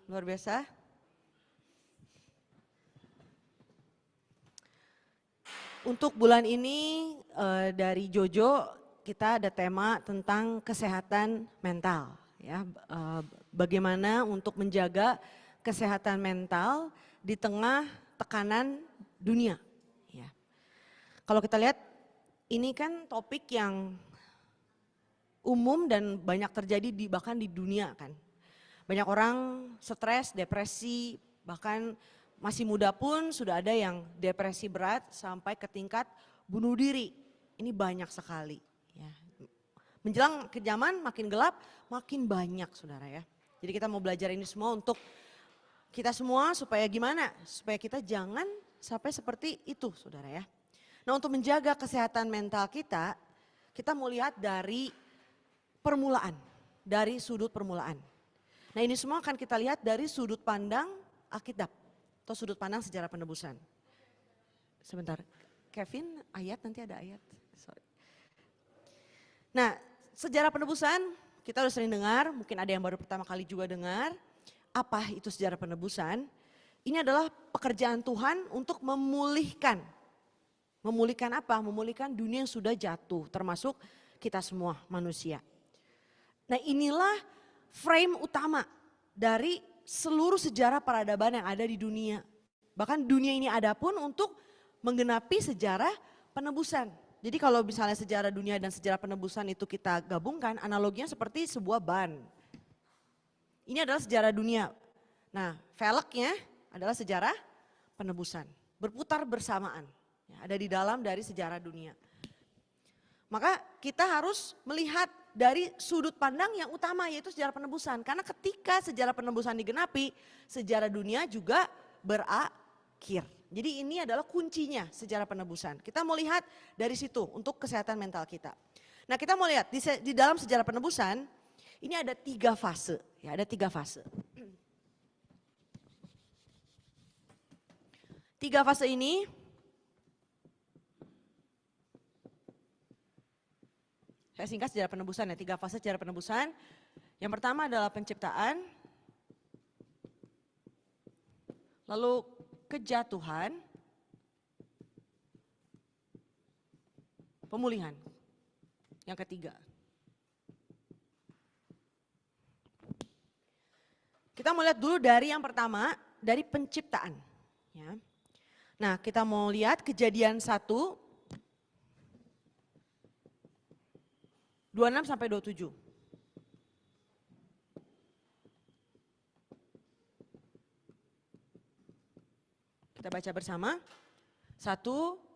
luar biasa. Untuk bulan ini dari Jojo kita ada tema tentang kesehatan mental. Ya, bagaimana untuk menjaga kesehatan mental di tengah tekanan dunia. Ya. Kalau kita lihat ini kan topik yang umum dan banyak terjadi bahkan di dunia kan. Banyak orang stres, depresi, bahkan masih muda pun sudah ada yang depresi berat sampai ke tingkat bunuh diri. Ini banyak sekali. Ya. Menjelang ke zaman makin gelap, makin banyak saudara ya. Jadi kita mau belajar ini semua untuk kita semua supaya gimana? Supaya kita jangan sampai seperti itu saudara ya. Nah untuk menjaga kesehatan mental kita mau lihat dari permulaan, dari sudut permulaan. Nah ini semua akan kita lihat dari sudut pandang Alkitab atau sudut pandang sejarah penebusan. Sebentar, Kevin ayat nanti ada ayat. Sorry. Nah sejarah penebusan kita udah sering dengar, mungkin ada yang baru pertama kali juga dengar. Apa itu sejarah penebusan? Ini adalah pekerjaan Tuhan untuk memulihkan. Memulihkan apa? Memulihkan dunia yang sudah jatuh termasuk kita semua manusia. Nah inilah frame utama dari seluruh sejarah peradaban yang ada di dunia. Bahkan dunia ini ada pun untuk menggenapi sejarah penebusan. Jadi kalau misalnya sejarah dunia dan sejarah penebusan itu kita gabungkan, analoginya seperti sebuah ban. Ini adalah sejarah dunia. Nah velgnya adalah sejarah penebusan. Berputar bersamaan. Ya, ada di dalam dari sejarah dunia. Maka kita harus melihat dari sudut pandang yang utama yaitu sejarah penebusan. Karena ketika sejarah penebusan digenapi, sejarah dunia juga berakhir. Jadi ini adalah kuncinya sejarah penebusan. Kita mau lihat dari situ untuk kesehatan mental kita. Nah kita mau lihat di dalam sejarah penebusan ini ada 3 fase. Ya, ada 3 fase. 3 fase ini saya singkat sejarah penebusan ya, 3 fase sejarah penebusan. Yang pertama adalah penciptaan, lalu kejatuhan, pemulihan. Yang ketiga. Kita mau lihat dulu dari yang pertama, dari penciptaan. Ya. Nah kita mau lihat Kejadian 1, 26 sampai 27. Kita baca bersama. 1,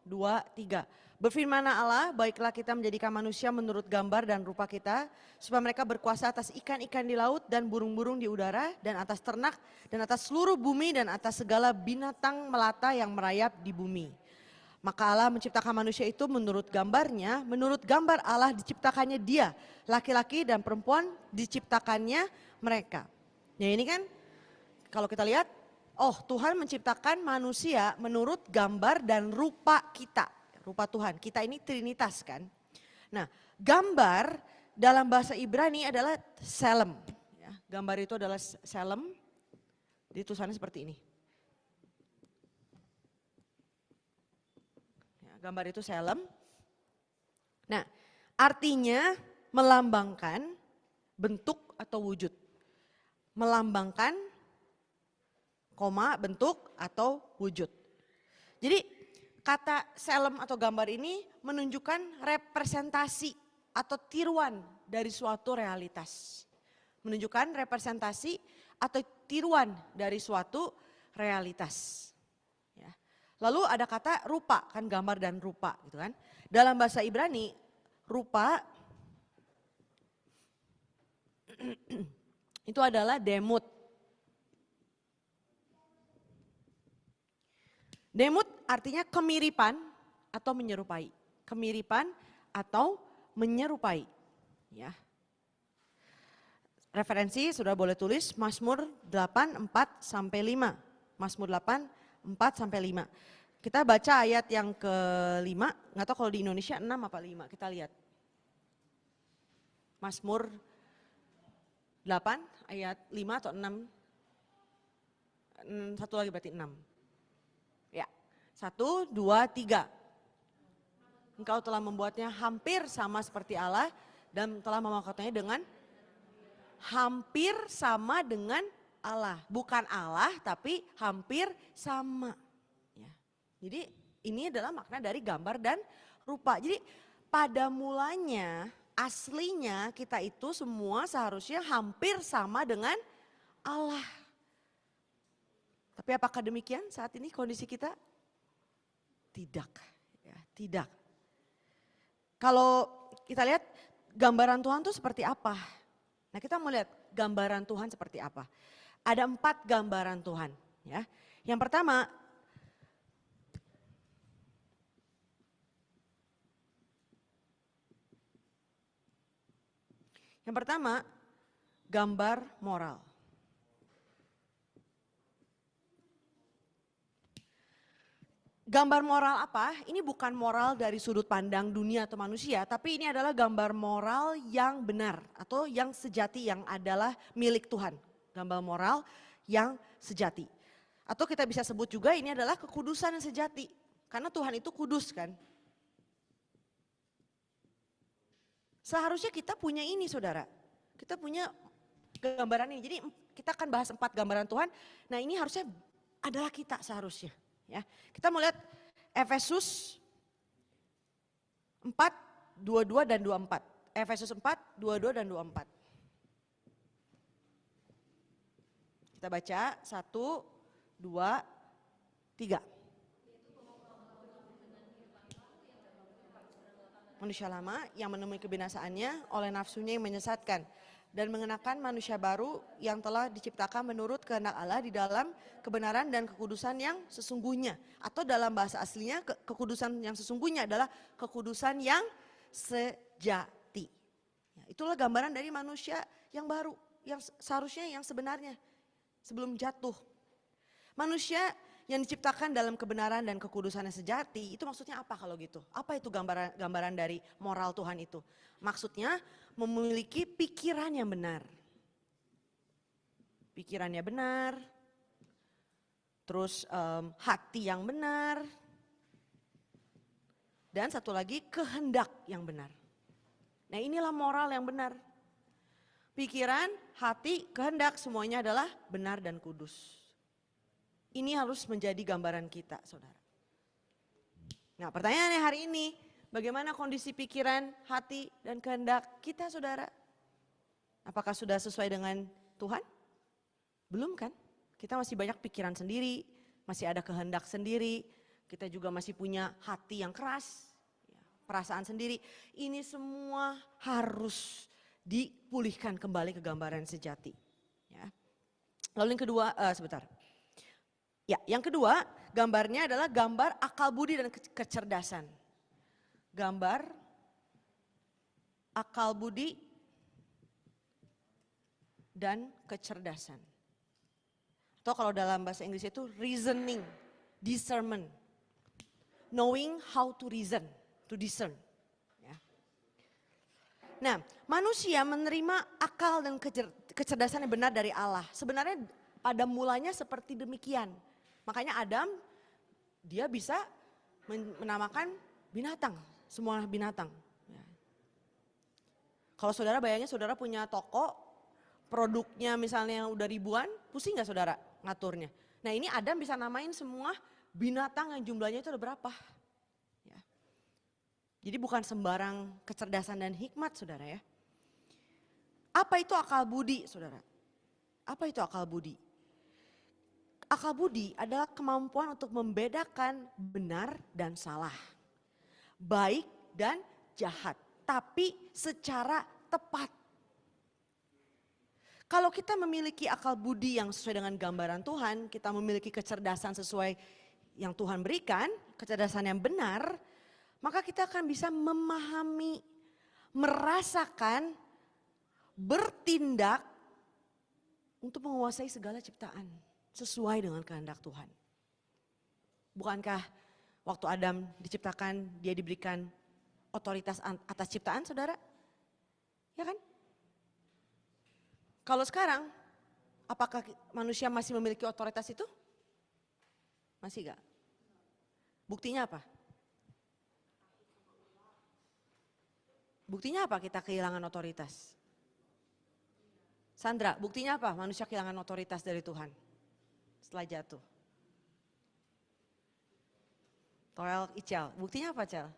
2, 3. Berfirmanlah Allah, baiklah kita menjadikan manusia menurut gambar dan rupa kita, supaya mereka berkuasa atas ikan-ikan di laut dan burung-burung di udara, dan atas ternak, dan atas seluruh bumi, dan atas segala binatang melata yang merayap di bumi. Maka Allah menciptakan manusia itu menurut gambarnya, menurut gambar Allah diciptakannya dia, laki-laki dan perempuan diciptakannya mereka. Nah ini kan kalau kita lihat, oh Tuhan menciptakan manusia menurut gambar dan rupa kita, rupa Tuhan. Kita ini trinitas kan. Nah gambar dalam bahasa Ibrani adalah selem. Ya, gambar itu adalah selem, di tulisannya seperti ini. Gambar itu selem. Nah artinya melambangkan bentuk atau wujud. Melambangkan koma bentuk atau wujud. Jadi kata selem atau gambar ini menunjukkan representasi atau tiruan dari suatu realitas. Menunjukkan representasi atau tiruan dari suatu realitas. Lalu ada kata rupa, kan gambar dan rupa gitu kan. Dalam bahasa Ibrani, rupa itu adalah demut. Demut artinya kemiripan atau menyerupai. Kemiripan atau menyerupai. Ya. Referensi sudah boleh tulis Mazmur 8, 4 sampai 5. Mazmur 8, 4 sampai 5. Kita baca ayat yang ke-5, nggak tahu kalau di Indonesia 6 apa 5, kita lihat. Mazmur 8 ayat 5 atau 6. Satu lagi berarti 6. Ya, 1, 2, 3. Engkau telah membuatnya hampir sama seperti Allah dan telah memakainya dengan hampir sama dengan Allah. Bukan Allah tapi hampir sama. Ya. Jadi ini adalah makna dari gambar dan rupa. Jadi pada mulanya aslinya kita itu semua seharusnya hampir sama dengan Allah. Tapi apakah demikian saat ini kondisi kita? Tidak. Ya, tidak. Kalau kita lihat gambaran Tuhan itu seperti apa? Nah kita mau lihat gambaran Tuhan seperti apa. Ada 4 gambaran Tuhan. Ya. Yang pertama gambar moral. Gambar moral apa? Ini bukan moral dari sudut pandang dunia atau manusia, tapi ini adalah gambar moral yang benar atau yang sejati yang adalah milik Tuhan. Gambar moral yang sejati. Atau kita bisa sebut juga ini adalah kekudusan yang sejati. Karena Tuhan itu kudus kan. Seharusnya kita punya ini saudara. Kita punya gambaran ini. Jadi kita akan bahas 4 gambaran Tuhan. Nah ini harusnya adalah kita seharusnya. Ya, kita mau lihat Efesus 4, 22 dan 24. Efesus 4, 22 dan 24. Kita baca 1, 2, 3. Manusia lama yang menemui kebinasaannya oleh nafsunya yang menyesatkan. Dan mengenakan manusia baru yang telah diciptakan menurut kehendak Allah di dalam kebenaran dan kekudusan yang sesungguhnya. Atau dalam bahasa aslinya kekudusan yang sesungguhnya adalah kekudusan yang sejati. Ya, itulah gambaran dari manusia yang baru, yang seharusnya yang sebenarnya sebelum jatuh. Manusia yang diciptakan dalam kebenaran dan kekudusan yang sejati, itu maksudnya apa kalau gitu? Apa itu gambaran dari moral Tuhan itu? Maksudnya memiliki pikiran yang benar. Pikirannya benar, terus hati yang benar, dan satu lagi kehendak yang benar. Nah inilah moral yang benar. Pikiran, hati, kehendak semuanya adalah benar dan kudus. Ini harus menjadi gambaran kita saudara. Nah pertanyaannya hari ini, bagaimana kondisi pikiran, hati, dan kehendak kita saudara? Apakah sudah sesuai dengan Tuhan? Belum kan? Kita masih banyak pikiran sendiri, masih ada kehendak sendiri, kita juga masih punya hati yang keras, perasaan sendiri. Ini semua harus dipulihkan kembali ke gambaran sejati. Ya. Lalu yang kedua, sebentar. Ya, yang kedua gambarnya adalah gambar akal budi dan kecerdasan. Gambar akal budi dan kecerdasan. Atau kalau dalam bahasa Inggris itu reasoning, discernment. Knowing how to reason, to discern. Ya. Nah, manusia menerima akal dan kecerdasan yang benar dari Allah. Sebenarnya pada mulanya seperti demikian. Makanya Adam dia bisa menamakan binatang, semua binatang. Ya. Kalau saudara bayangin saudara punya toko, produknya misalnya udah ribuan, pusing gak saudara ngaturnya? Nah ini Adam bisa namain semua binatang yang jumlahnya itu ada berapa. Ya. Jadi bukan sembarang kecerdasan dan hikmat saudara ya. Apa itu akal budi saudara? Apa itu akal budi? Akal budi adalah kemampuan untuk membedakan benar dan salah, baik dan jahat, tapi secara tepat. Kalau kita memiliki akal budi yang sesuai dengan gambaran Tuhan, kita memiliki kecerdasan sesuai yang Tuhan berikan, kecerdasan yang benar, maka kita akan bisa memahami, merasakan, bertindak untuk menguasai segala ciptaan. Sesuai dengan kehendak Tuhan. Bukankah waktu Adam diciptakan dia diberikan otoritas atas ciptaan saudara? Ya kan? Kalau sekarang Apakah manusia masih memiliki otoritas itu? Masih gak? Buktinya apa? Buktinya apa kita kehilangan otoritas? Sandra, buktinya apa manusia kehilangan otoritas dari Tuhan setelah jatuh? Toel, Ical, buktinya apa, Cal?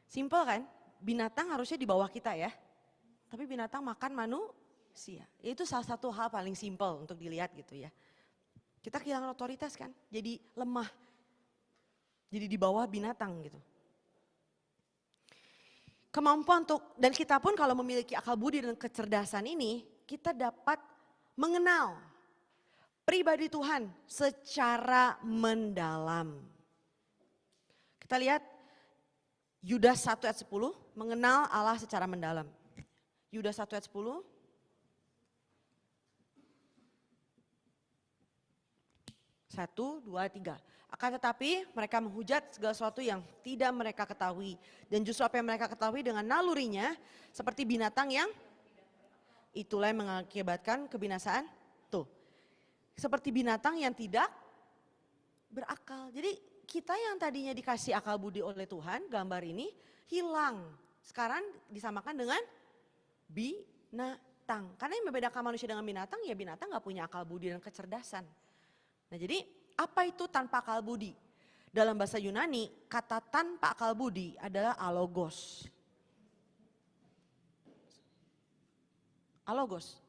Simpel kan? Binatang harusnya di bawah kita ya. Tapi binatang makan manusia. Itu salah satu hal paling simpel untuk dilihat gitu ya. Kita kehilangan otoritas kan, jadi lemah. Jadi di bawah binatang gitu. Kemampuan untuk, dan kita pun kalau memiliki akal budi dan kecerdasan ini, kita dapat mengenal pribadi Tuhan secara mendalam. Kita lihat Yudas 1 ayat 10, mengenal Allah secara mendalam. Yudas 1 ayat 10. Satu, dua, tiga. Akan tetapi mereka menghujat segala sesuatu yang tidak mereka ketahui. Dan justru apa yang mereka ketahui dengan nalurinya seperti binatang yang itulah yang mengakibatkan kebinasaan. Tuh, seperti binatang yang tidak berakal. Jadi kita yang tadinya dikasih akal budi oleh Tuhan, gambar ini hilang. Sekarang disamakan dengan binatang. Karena yang membedakan manusia dengan binatang, ya binatang gak punya akal budi dan kecerdasan. Nah jadi apa itu tanpa akal budi? Dalam bahasa Yunani, kata tanpa akal budi adalah alogos. Alogos.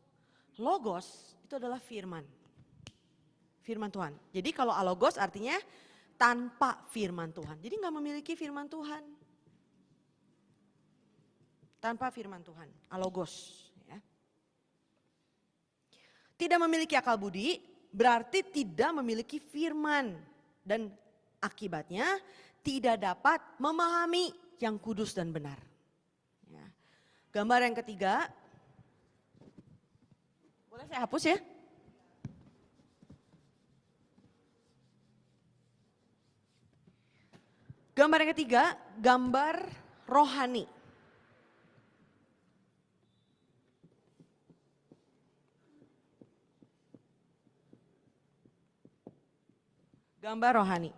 Logos itu adalah firman. Firman Tuhan. Jadi kalau alogos artinya tanpa firman Tuhan. Jadi gak memiliki firman Tuhan. Tanpa firman Tuhan. Alogos. Ya. Tidak memiliki akal budi berarti tidak memiliki firman. Dan akibatnya tidak dapat memahami yang kudus dan benar. Ya. Gambar yang ketiga. Boleh saya hapus ya? Gambar yang ketiga, gambar rohani. Gambar rohani.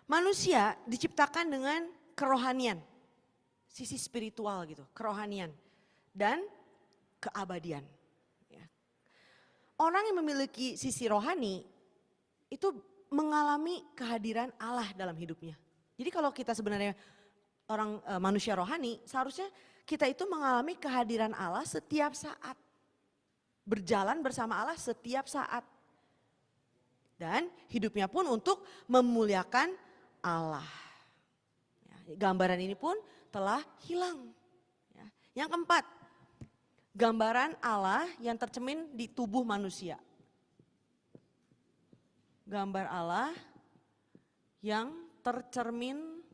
Manusia diciptakan dengan kerohanian, sisi spiritual gitu, kerohanian dan keabadian. Ya. Orang yang memiliki sisi rohani itu mengalami kehadiran Allah dalam hidupnya. Jadi kalau kita sebenarnya orang manusia rohani, seharusnya kita itu mengalami kehadiran Allah setiap saat. Berjalan bersama Allah setiap saat. Dan hidupnya pun untuk memuliakan Allah. Ya, gambaran ini pun telah hilang. Ya. Yang keempat, gambaran Allah yang tercermin di tubuh manusia. Gambar Allah yang tercermin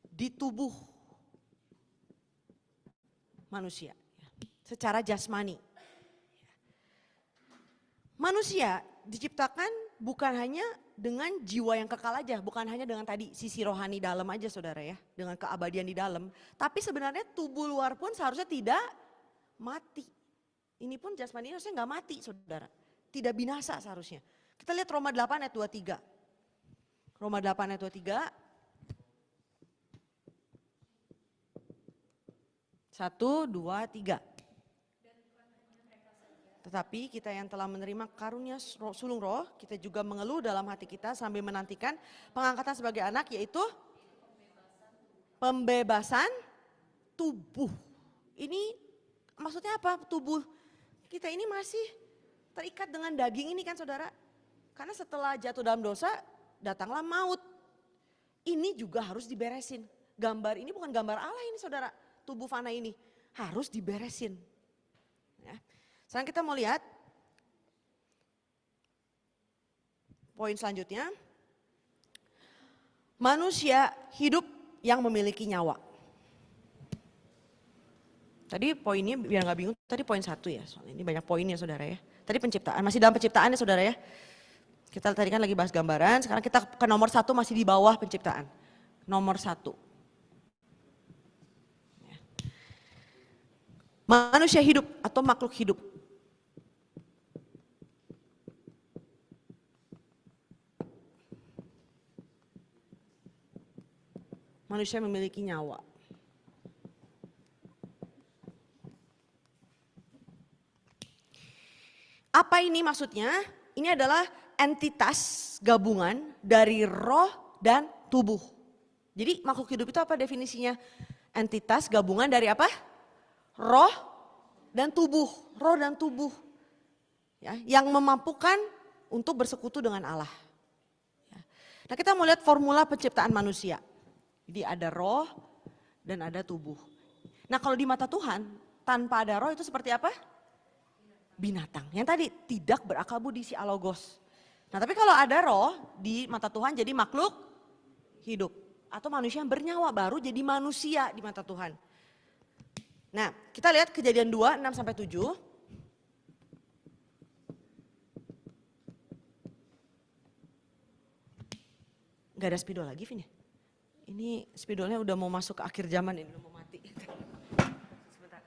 di tubuh manusia. Secara jasmani. Manusia diciptakan bukan hanya dengan jiwa yang kekal aja, bukan hanya dengan tadi sisi rohani dalam aja saudara ya, dengan keabadian di dalam. Tapi sebenarnya tubuh luar pun seharusnya tidak mati. Ini pun jasmani harusnya nggak mati saudara, tidak binasa seharusnya. Kita lihat Roma 8 ayat 23. Roma 8 ayat 23. 1, 2, 3. Tetapi kita yang telah menerima karunia sulung roh, kita juga mengeluh dalam hati kita sambil menantikan pengangkatan sebagai anak, yaitu pembebasan tubuh. Ini maksudnya apa? Tubuh kita ini masih terikat dengan daging ini kan saudara. Karena setelah jatuh dalam dosa, datanglah maut. Ini juga harus diberesin. Gambar ini bukan gambar Allah ini saudara. Tubuh fana ini harus diberesin. Ya. Sekarang kita mau lihat poin selanjutnya. Manusia hidup yang memiliki nyawa. Tadi poinnya biar gak bingung, tadi poin 1 ya. Soalnya ini banyak poinnya saudara ya. Tadi penciptaan, masih dalam penciptaan ya saudara ya. Kita tadi kan lagi bahas gambaran, sekarang kita ke nomor 1 masih di bawah penciptaan. Nomor 1. Manusia hidup atau makhluk hidup. Manusia memiliki nyawa. Apa ini maksudnya? Ini adalah entitas gabungan dari roh dan tubuh. Jadi makhluk hidup itu apa definisinya? Entitas gabungan dari apa? Roh dan tubuh. Roh dan tubuh. Ya, yang memampukan untuk bersekutu dengan Allah. Ya. Nah, kita mau lihat formula penciptaan manusia. Jadi ada roh dan ada tubuh. Nah, kalau di mata Tuhan, tanpa ada roh itu seperti apa? Binatang. Yang tadi tidak berakal budi, si alogos. Nah, tapi kalau ada roh di mata Tuhan jadi makhluk hidup. Atau manusia yang bernyawa baru jadi manusia di mata Tuhan. Nah, kita lihat Kejadian 2, 6-7. Gak ada spidol lagi, Vin ya? Ini spidolnya udah mau masuk ke akhir zaman ini, udah mau mati. Sebentar.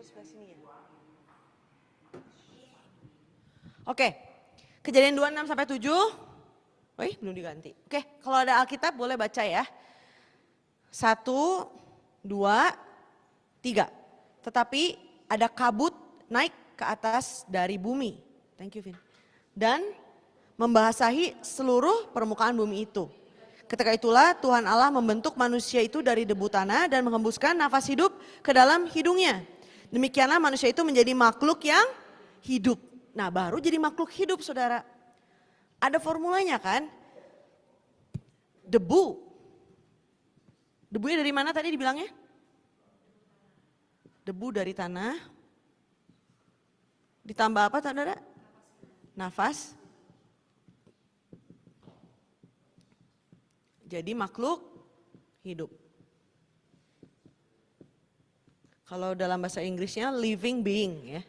Sebelah sini ya. Oke, Kejadian 2, 6-7. Wih, belum diganti. Oke, kalau ada Alkitab boleh baca ya. 1, 2, 3. Tetapi ada kabut naik ke atas dari bumi. Thank you, Vin. Dan membasahi seluruh permukaan bumi itu. Ketika itulah Tuhan Allah membentuk manusia itu dari debu tanah dan menghembuskan nafas hidup ke dalam hidungnya. Demikianlah manusia itu menjadi makhluk yang hidup. Nah, baru jadi makhluk hidup, saudara. Ada formulanya kan? Debu. Debunya dari mana tadi dibilangnya? Debu dari tanah. Ditambah apa, saudara? Nafas. Jadi makhluk hidup. Kalau dalam bahasa Inggrisnya living being ya.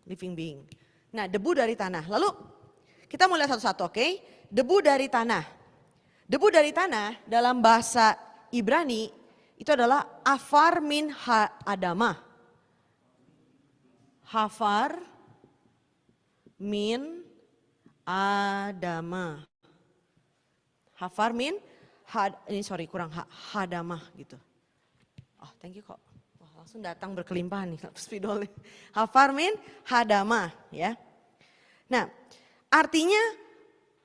Living being. Nah, debu dari tanah. Lalu kita mau lihat satu-satu, oke? Debu dari tanah. Debu dari tanah dalam bahasa Ibrani itu adalah afar min adamah. Hafar min adamah. Hafar min hadamah gitu. Oh, thank you kok. Langsung datang berkelimpahan nih spidolnya. Hafar min hadamah ya. Nah, artinya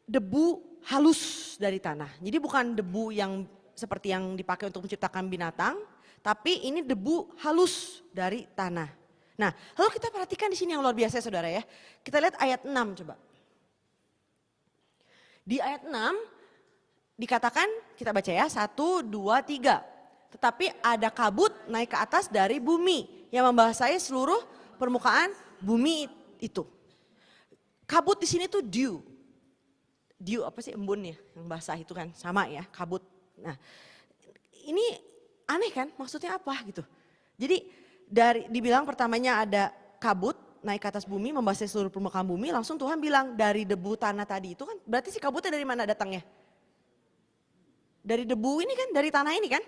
debu halus dari tanah. Jadi bukan debu yang seperti yang dipakai untuk menciptakan binatang, tapi ini debu halus dari tanah. Nah, lalu kita perhatikan di sini yang luar biasa, saudara ya. Kita lihat ayat 6 coba. Di ayat 6 dikatakan, kita baca ya, 1, 2, 3. Tetapi ada kabut naik ke atas dari bumi yang membasahi seluruh permukaan bumi itu. Kabut di sini tuh dew. Dew apa sih, embun ya, yang basah itu kan sama ya, kabut. Nah, ini aneh kan, maksudnya apa gitu. Jadi dibilang pertamanya ada kabut naik ke atas bumi membasahi seluruh permukaan bumi, langsung Tuhan bilang dari debu tanah tadi itu kan, berarti si kabutnya dari mana datangnya? Dari debu ini kan, dari tanah ini kan.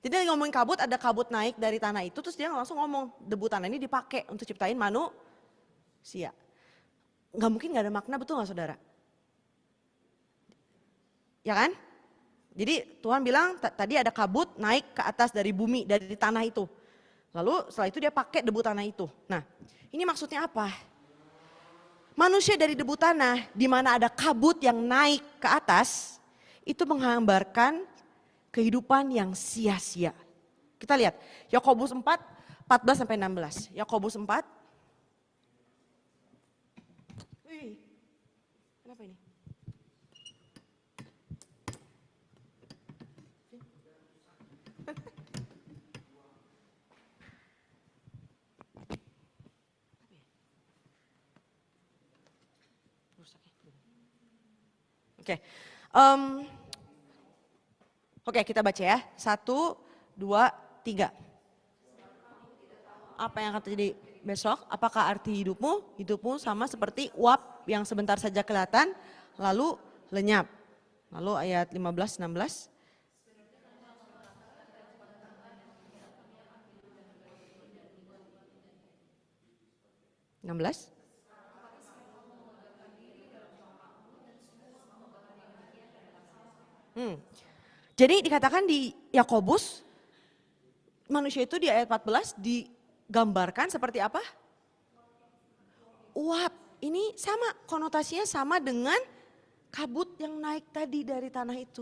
Jadi dia ngomongin kabut, ada kabut naik dari tanah itu, terus dia langsung ngomong debu tanah ini dipakai untuk ciptain manusia. Gak mungkin gak ada makna, betul gak saudara? Ya kan? Jadi Tuhan bilang tadi ada kabut naik ke atas dari bumi, dari tanah itu. Lalu setelah itu dia pakai debu tanah itu. Nah, ini maksudnya apa? Manusia dari debu tanah, di mana ada kabut yang naik ke atas, itu menggambarkan kehidupan yang sia-sia. Kita lihat Yakobus 4, 14-16. Yakobus 4. Wih, kenapa ini? Oke. Oke, kita baca ya. 1, 2, 3. Apa yang akan terjadi besok? Apakah arti hidupmu? Hidupmu sama seperti uap yang sebentar saja kelihatan, lalu lenyap. Lalu ayat 15, 16. 16. Jadi dikatakan di Yakobus, manusia itu di ayat 14 digambarkan seperti apa? Uap. Ini sama, konotasinya sama dengan kabut yang naik tadi dari tanah itu.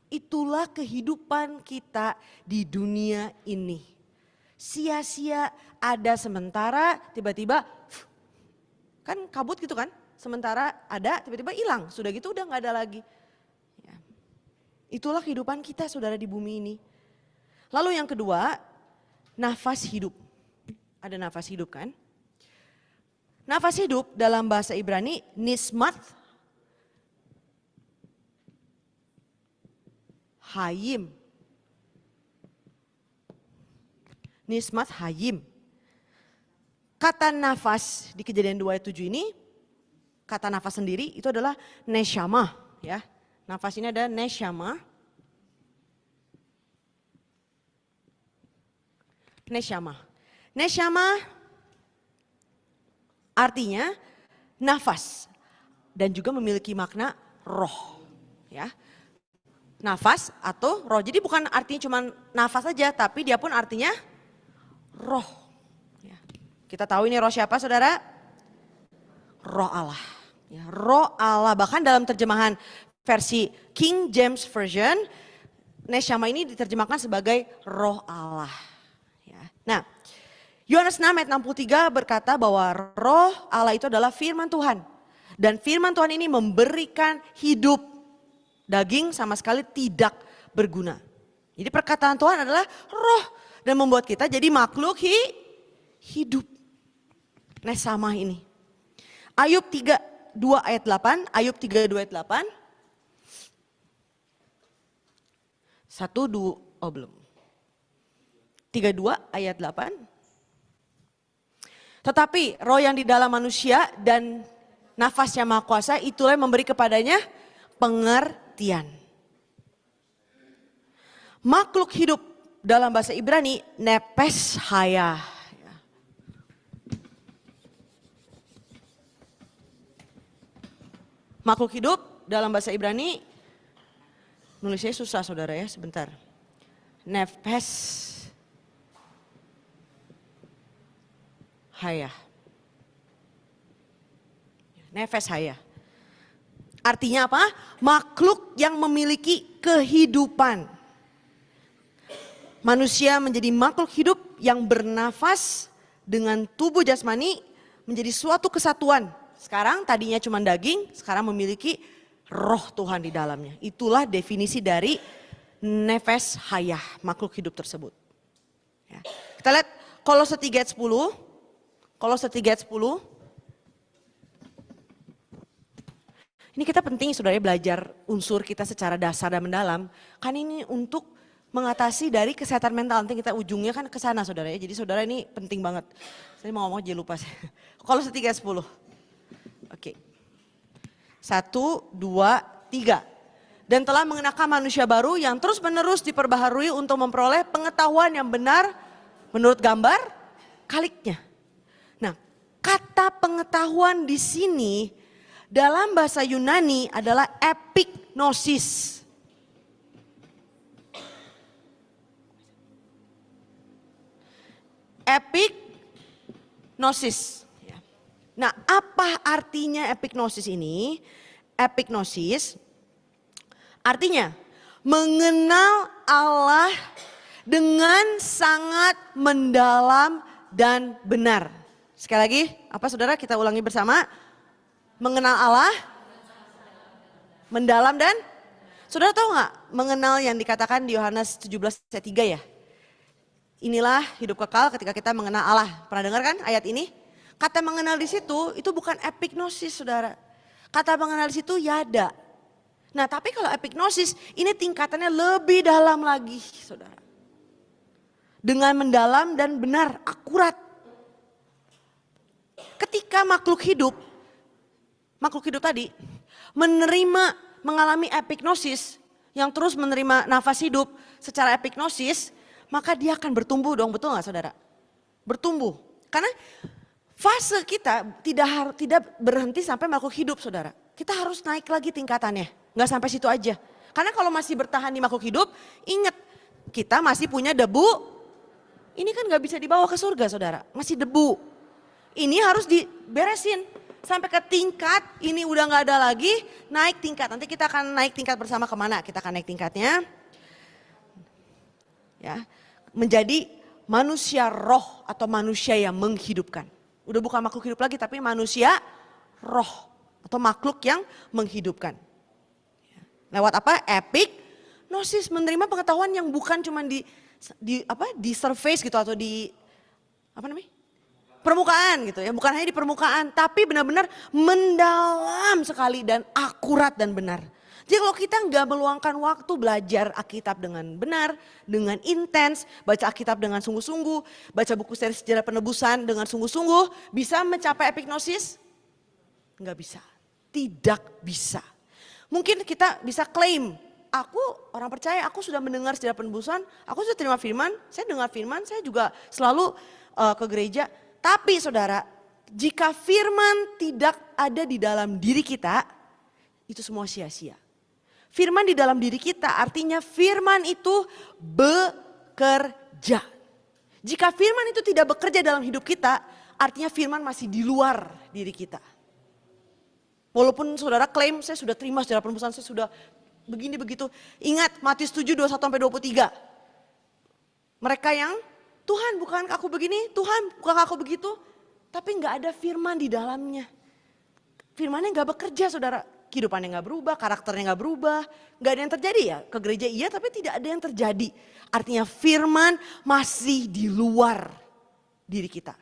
Itulah kehidupan kita di dunia ini. Sia-sia, ada sementara, tiba-tiba kan kabut gitu kan. Sementara ada, tiba-tiba hilang. Sudah gitu udah gak ada lagi. Ya. Itulah kehidupan kita saudara di bumi ini. Lalu yang kedua, nafas hidup. Ada nafas hidup kan? Nafas hidup dalam bahasa Ibrani, nismat hayim. Nismat hayim. Kata nafas di Kejadian 2 ayat 7 ini, kata nafas sendiri itu adalah neshama. Ya. Nafas ini ada neshama. Neshama. Neshama artinya nafas dan juga memiliki makna roh. Ya. Nafas atau roh. Jadi bukan artinya cuma nafas saja, tapi dia pun artinya roh. Ya. Kita tahu ini roh siapa saudara? Roh Allah. Ya, roh Allah. Bahkan dalam terjemahan versi King James Version, neshama ini diterjemahkan sebagai roh Allah. Ya. Nah, Yohanes 6 ayat 63 berkata bahwa roh Allah itu adalah firman Tuhan. Dan firman Tuhan ini memberikan hidup. Daging sama sekali tidak berguna. Jadi perkataan Tuhan adalah roh. Dan membuat kita jadi makhluk hidup. Neshama ini. Ayub 3:2 ayat 8. Ayub 3:2 ayat 8. 1, 2, oh belum. 3:2 ayat 8. Tetapi roh yang di dalam manusia dan nafas yang maha kuasa itulah yang memberi kepadanya pengertian. Makhluk hidup dalam bahasa Ibrani nepes haya. Makhluk hidup dalam bahasa Ibrani, nulisnya susah saudara ya, sebentar. Nepes haya. Nefes haya. Artinya apa? Makhluk yang memiliki kehidupan. Manusia menjadi makhluk hidup yang bernafas dengan tubuh jasmani menjadi suatu kesatuan. Sekarang tadinya cuma daging, sekarang memiliki roh Tuhan di dalamnya. Itulah definisi dari nefes haya, makhluk hidup tersebut. Ya. Kita lihat Kolose 3 ayat 10. Kolose 3 ayat 10. Ini kita penting saudara belajar unsur kita secara dasar dan mendalam. Kan ini untuk mengatasi dari kesehatan mental. Nanti kita ujungnya kan ke sana saudara ya. Jadi saudara ini penting banget. Saya mau ngomong aja lupa saya. Kolose 3 ayat 10. Oke. 1, 2, 3. Dan telah mengenakan manusia baru yang terus menerus diperbaharui untuk memperoleh pengetahuan yang benar menurut gambar kaliknya. Nah, kata pengetahuan di sini dalam bahasa Yunani adalah epignosis. Epignosis. Nah, apa artinya epignosis ini? Epignosis artinya mengenal Allah dengan sangat mendalam dan benar. Sekali lagi, apa saudara kita ulangi bersama? Mengenal Allah, mendalam dan, saudara tahu nggak mengenal yang dikatakan di Yohanes 17 ayat 3 ya? Inilah hidup kekal ketika kita mengenal Allah. Pernah dengar kan ayat ini? Kata mengenal di situ itu bukan epignosis saudara. Kata mengenal di situ yada. Nah tapi kalau epignosis ini tingkatannya lebih dalam lagi saudara. Dengan mendalam dan benar, akurat. Ketika makhluk hidup tadi mengalami epignosis, yang terus menerima nafas hidup secara epignosis, maka dia akan bertumbuh dong, betul gak saudara? Bertumbuh, karena fase kita tidak berhenti sampai makhluk hidup saudara. Kita harus naik lagi tingkatannya, gak sampai situ aja. Karena kalau masih bertahan di makhluk hidup, ingat kita masih punya debu. Ini kan gak bisa dibawa ke surga saudara, masih debu. Ini harus diberesin sampai ke tingkat ini udah gak ada lagi, naik tingkat. Nanti kita akan naik tingkat bersama kemana, kita akan naik tingkatnya. Ya, menjadi manusia roh atau manusia yang menghidupkan. Udah bukan makhluk hidup lagi tapi manusia roh atau makhluk yang menghidupkan. Lewat apa? Epignosis, menerima pengetahuan yang bukan cuma di surface gitu atau di permukaan gitu ya, bukan hanya di permukaan tapi benar-benar mendalam sekali dan akurat dan benar. Jadi kalau kita nggak meluangkan waktu belajar Alkitab dengan benar, dengan intens, baca Alkitab dengan sungguh-sungguh, baca buku seri sejarah penebusan dengan sungguh-sungguh, bisa mencapai epignosis? Nggak bisa, tidak bisa. Mungkin kita bisa klaim, aku orang percaya, aku sudah mendengar sejarah penebusan, aku sudah terima firman, saya dengar firman, saya juga selalu ke gereja. Tapi saudara, jika firman tidak ada di dalam diri kita, itu semua sia-sia. Firman di dalam diri kita artinya firman itu bekerja. Jika firman itu tidak bekerja dalam hidup kita, artinya firman masih di luar diri kita. Walaupun saudara klaim saya sudah terima sejarah penebusan, saya sudah begini begitu. Ingat Matius 7, 21-23. Mereka yang Tuhan bukankah aku begini, Tuhan bukankah aku begitu. Tapi gak ada firman di dalamnya. Firmannya gak bekerja saudara. Kehidupannya gak berubah, karakternya gak berubah. Gak ada yang terjadi ya, ke gereja iya tapi tidak ada yang terjadi. Artinya firman masih di luar diri kita.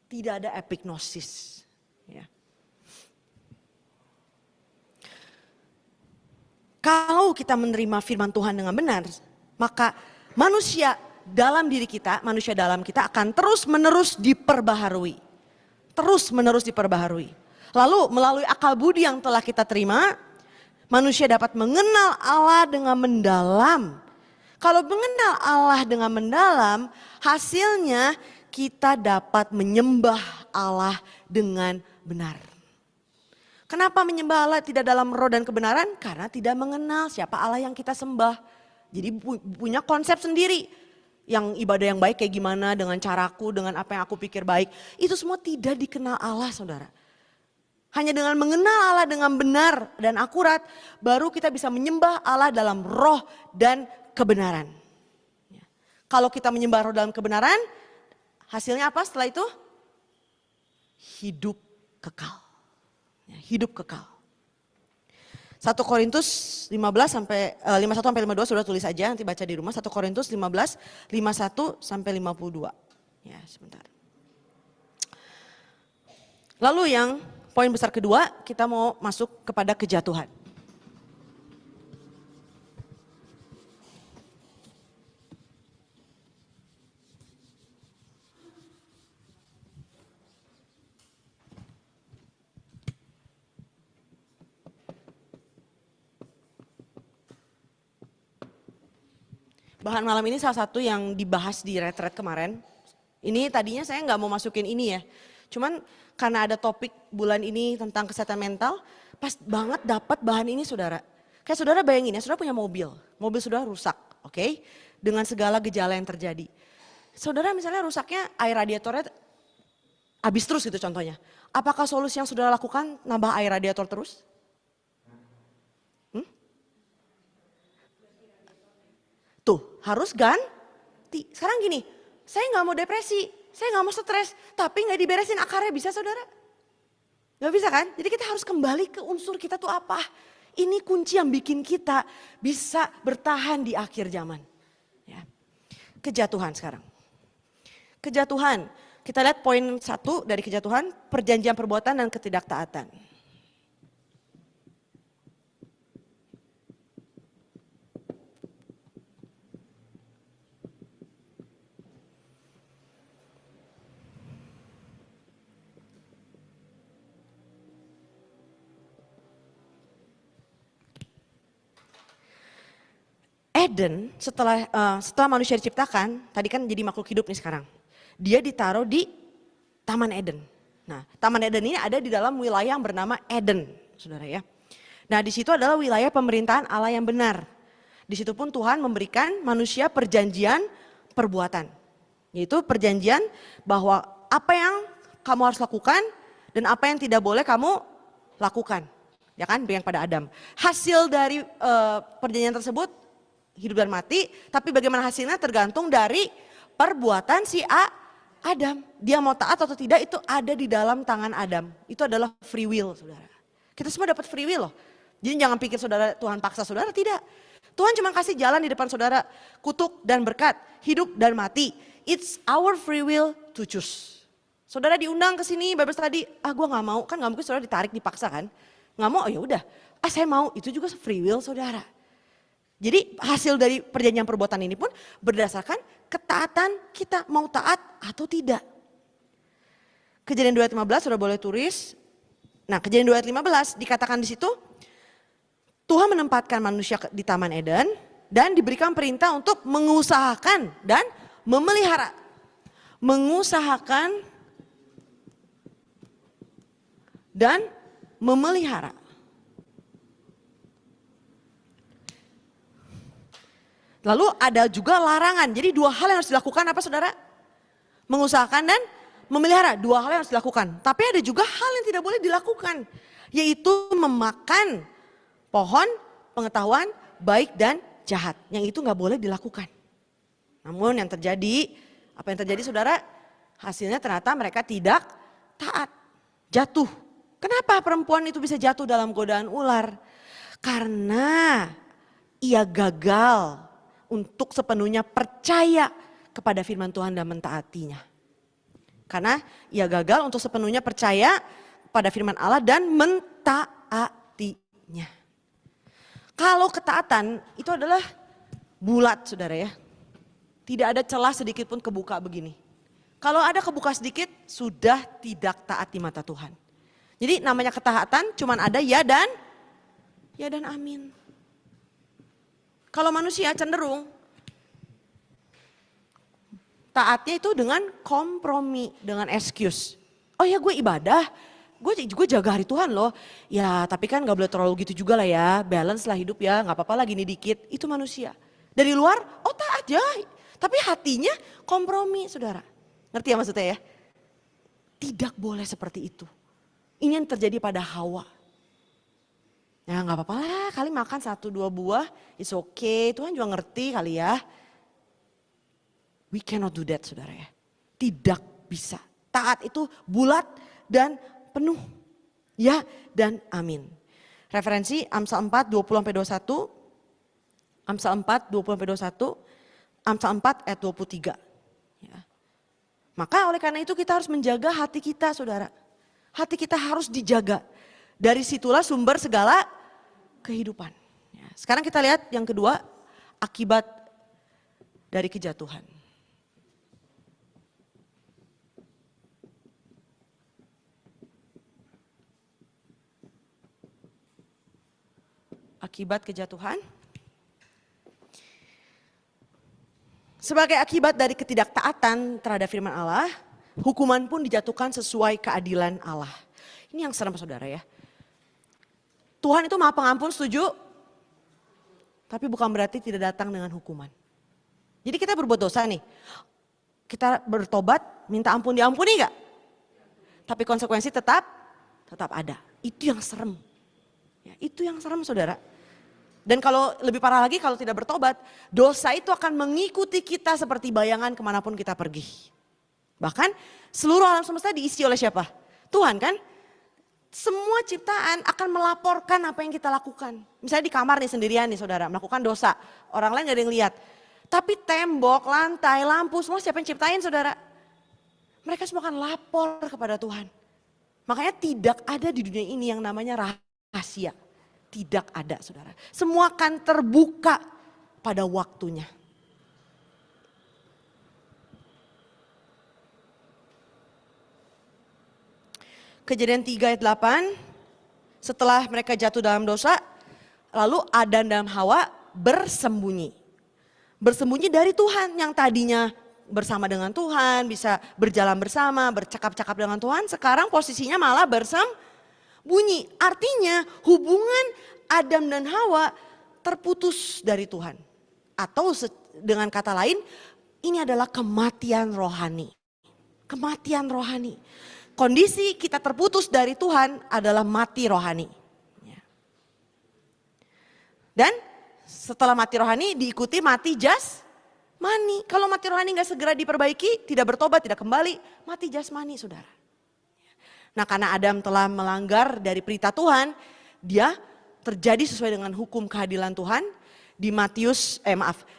Tidak ada epignosis. Ya. Kalau kita menerima firman Tuhan dengan benar, maka manusia dalam diri kita, manusia dalam kita akan terus menerus diperbaharui. Terus menerus diperbaharui. Lalu melalui akal budi yang telah kita terima, manusia dapat mengenal Allah dengan mendalam. Kalau mengenal Allah dengan mendalam, hasilnya kita dapat menyembah Allah dengan benar. Kenapa menyembah Allah tidak dalam roh dan kebenaran? Karena tidak mengenal siapa Allah yang kita sembah. Jadi punya konsep sendiri. Yang ibadah yang baik kayak gimana, dengan caraku, dengan apa yang aku pikir baik. Itu semua tidak dikenal Allah saudara. Hanya dengan mengenal Allah dengan benar dan akurat, baru kita bisa menyembah Allah dalam roh dan kebenaran. Kalau kita menyembah roh dalam kebenaran, hasilnya apa setelah itu? Hidup kekal. Hidup kekal. 1 Korintus 51 sampai 52 sudah tulis aja, nanti baca di rumah. 1 Korintus 15 51 sampai 52. Ya, sebentar. Lalu yang poin besar kedua, kita mau masuk kepada kejatuhan. Bahan malam ini salah satu yang dibahas di retret kemarin. Ini tadinya saya nggak mau masukin ini ya. Cuman karena ada topik bulan ini tentang kesehatan mental, pas banget dapat bahan ini saudara. Kayak saudara bayangin ya, saudara punya mobil saudara rusak, oke? Dengan segala gejala yang terjadi. Saudara misalnya rusaknya air radiatornya habis terus gitu contohnya. Apakah solusi yang saudara lakukan nambah air radiator terus? Tuh harus ganti. Sekarang gini, saya gak mau depresi, saya gak mau stres, tapi gak diberesin akarnya, bisa saudara? Gak bisa kan? Jadi kita harus kembali ke unsur kita tuh apa. Ini kunci yang bikin kita bisa bertahan di akhir zaman. Ya. Kejatuhan sekarang. Kejatuhan, kita lihat poin 1 dari kejatuhan, perjanjian perbuatan dan ketidaktaatan. Eden setelah manusia diciptakan, tadi kan jadi makhluk hidup nih sekarang. Dia ditaruh di Taman Eden. Nah, Taman Eden ini ada di dalam wilayah yang bernama Eden, saudara ya. Nah, di situ adalah wilayah pemerintahan Allah yang benar. Di situ pun Tuhan memberikan manusia perjanjian perbuatan. Yaitu perjanjian bahwa apa yang kamu harus lakukan dan apa yang tidak boleh kamu lakukan. Ya kan, yang pada Adam. Hasil dari perjanjian tersebut hidup dan mati, tapi bagaimana hasilnya tergantung dari perbuatan si Adam. Dia mau taat atau tidak itu ada di dalam tangan Adam. Itu adalah free will, saudara. Kita semua dapat free will loh. Jadi jangan pikir saudara Tuhan paksa saudara, tidak. Tuhan cuma kasih jalan di depan saudara, kutuk dan berkat, hidup dan mati. It's our free will to choose. Saudara diundang ke sini Bible study, gue gak mau, kan gak mungkin saudara ditarik dipaksa kan. Gak mau, oh ya udah, saya mau, itu juga free will saudara. Jadi hasil dari perjanjian perbuatan ini pun berdasarkan ketaatan kita mau taat atau tidak. Kejadian 2 ayat 15 sudah boleh tulis. Nah, Kejadian 2 ayat 15 dikatakan di situ Tuhan menempatkan manusia di Taman Eden dan diberikan perintah untuk mengusahakan dan memelihara. Mengusahakan dan memelihara. Lalu ada juga larangan. Jadi dua hal yang harus dilakukan apa saudara? Mengusahakan dan memelihara. Dua hal yang harus dilakukan. Tapi ada juga hal yang tidak boleh dilakukan. Yaitu memakan pohon pengetahuan baik dan jahat. Yang itu gak boleh dilakukan. Namun yang terjadi, apa yang terjadi saudara? Hasilnya ternyata mereka tidak taat. Jatuh. Kenapa perempuan itu bisa jatuh dalam godaan ular? Karena ia gagal untuk sepenuhnya percaya kepada firman Tuhan dan mentaatinya. Karena ia gagal untuk sepenuhnya percaya pada firman Allah dan mentaatinya. Kalau ketaatan itu adalah bulat saudara ya. Tidak ada celah sedikit pun kebuka begini. Kalau ada kebuka sedikit sudah tidak taat di mata Tuhan. Jadi namanya ketaatan cuman ada ya dan amin. Kalau manusia cenderung taatnya itu dengan kompromi, dengan excuse. Oh ya gue ibadah, gue jaga hari Tuhan loh. Ya tapi kan gak boleh terlalu gitu juga lah ya, balance lah hidup ya, gak apa-apa lah gini dikit. Itu manusia. Dari luar, oh taat ya. Tapi hatinya kompromi saudara. Ngerti ya maksudnya ya? Tidak boleh seperti itu. Ini yang terjadi pada Hawa. Ya gak apa-apa lah, kali makan 1-2 buah, it's okay, Tuhan juga ngerti kali ya. We cannot do that saudara ya. Tidak bisa. Taat itu bulat dan penuh. Ya dan amin. Referensi Amsal 4, 20-21. Amsal 4, 20-21. Amsal 4 ayat 23. Ya. Maka oleh karena itu kita harus menjaga hati kita saudara. Hati kita harus dijaga. Dari situlah sumber segala kehidupan. Ya. Sekarang kita lihat yang kedua, akibat dari kejatuhan. Akibat kejatuhan. Sebagai akibat dari ketidaktaatan terhadap firman Allah, hukuman pun dijatuhkan sesuai keadilan Allah. Ini yang serem saudara ya. Tuhan itu maha pengampun, setuju? Tapi bukan berarti tidak datang dengan hukuman. Jadi kita berbuat dosa nih. Kita bertobat, minta ampun, diampuni gak? Tapi konsekuensi tetap ada. Itu yang serem. Ya, itu yang serem saudara. Dan kalau lebih parah lagi kalau tidak bertobat, dosa itu akan mengikuti kita seperti bayangan kemanapun kita pergi. Bahkan seluruh alam semesta diisi oleh siapa? Tuhan kan? Semua ciptaan akan melaporkan apa yang kita lakukan. Misalnya di kamar nih sendirian nih saudara, melakukan dosa. Orang lain gak ada yang lihat. Tapi tembok, lantai, lampu, semua siapa yang ciptain saudara? Mereka semua akan lapor kepada Tuhan. Makanya tidak ada di dunia ini yang namanya rahasia. Tidak ada saudara. Semua akan terbuka pada waktunya. Kejadian 3 ayat 8, setelah mereka jatuh dalam dosa, lalu Adam dan Hawa bersembunyi. bersembunyi dari Tuhan. Yang tadinya bersama dengan Tuhan, bisa berjalan bersama, bercakap-cakap dengan Tuhan, sekarang posisinya malah bersembunyi. Artinya hubungan Adam dan Hawa terputus dari Tuhan. Atau dengan kata lain, ini adalah kematian rohani. Kematian rohani. Kondisi kita terputus dari Tuhan adalah mati rohani. Dan setelah mati rohani diikuti mati jasmani. Kalau mati rohani gak segera diperbaiki, tidak bertobat, tidak kembali, mati jasmani saudara. Nah karena Adam telah melanggar dari perintah Tuhan, dia terjadi sesuai dengan hukum keadilan Tuhan. Di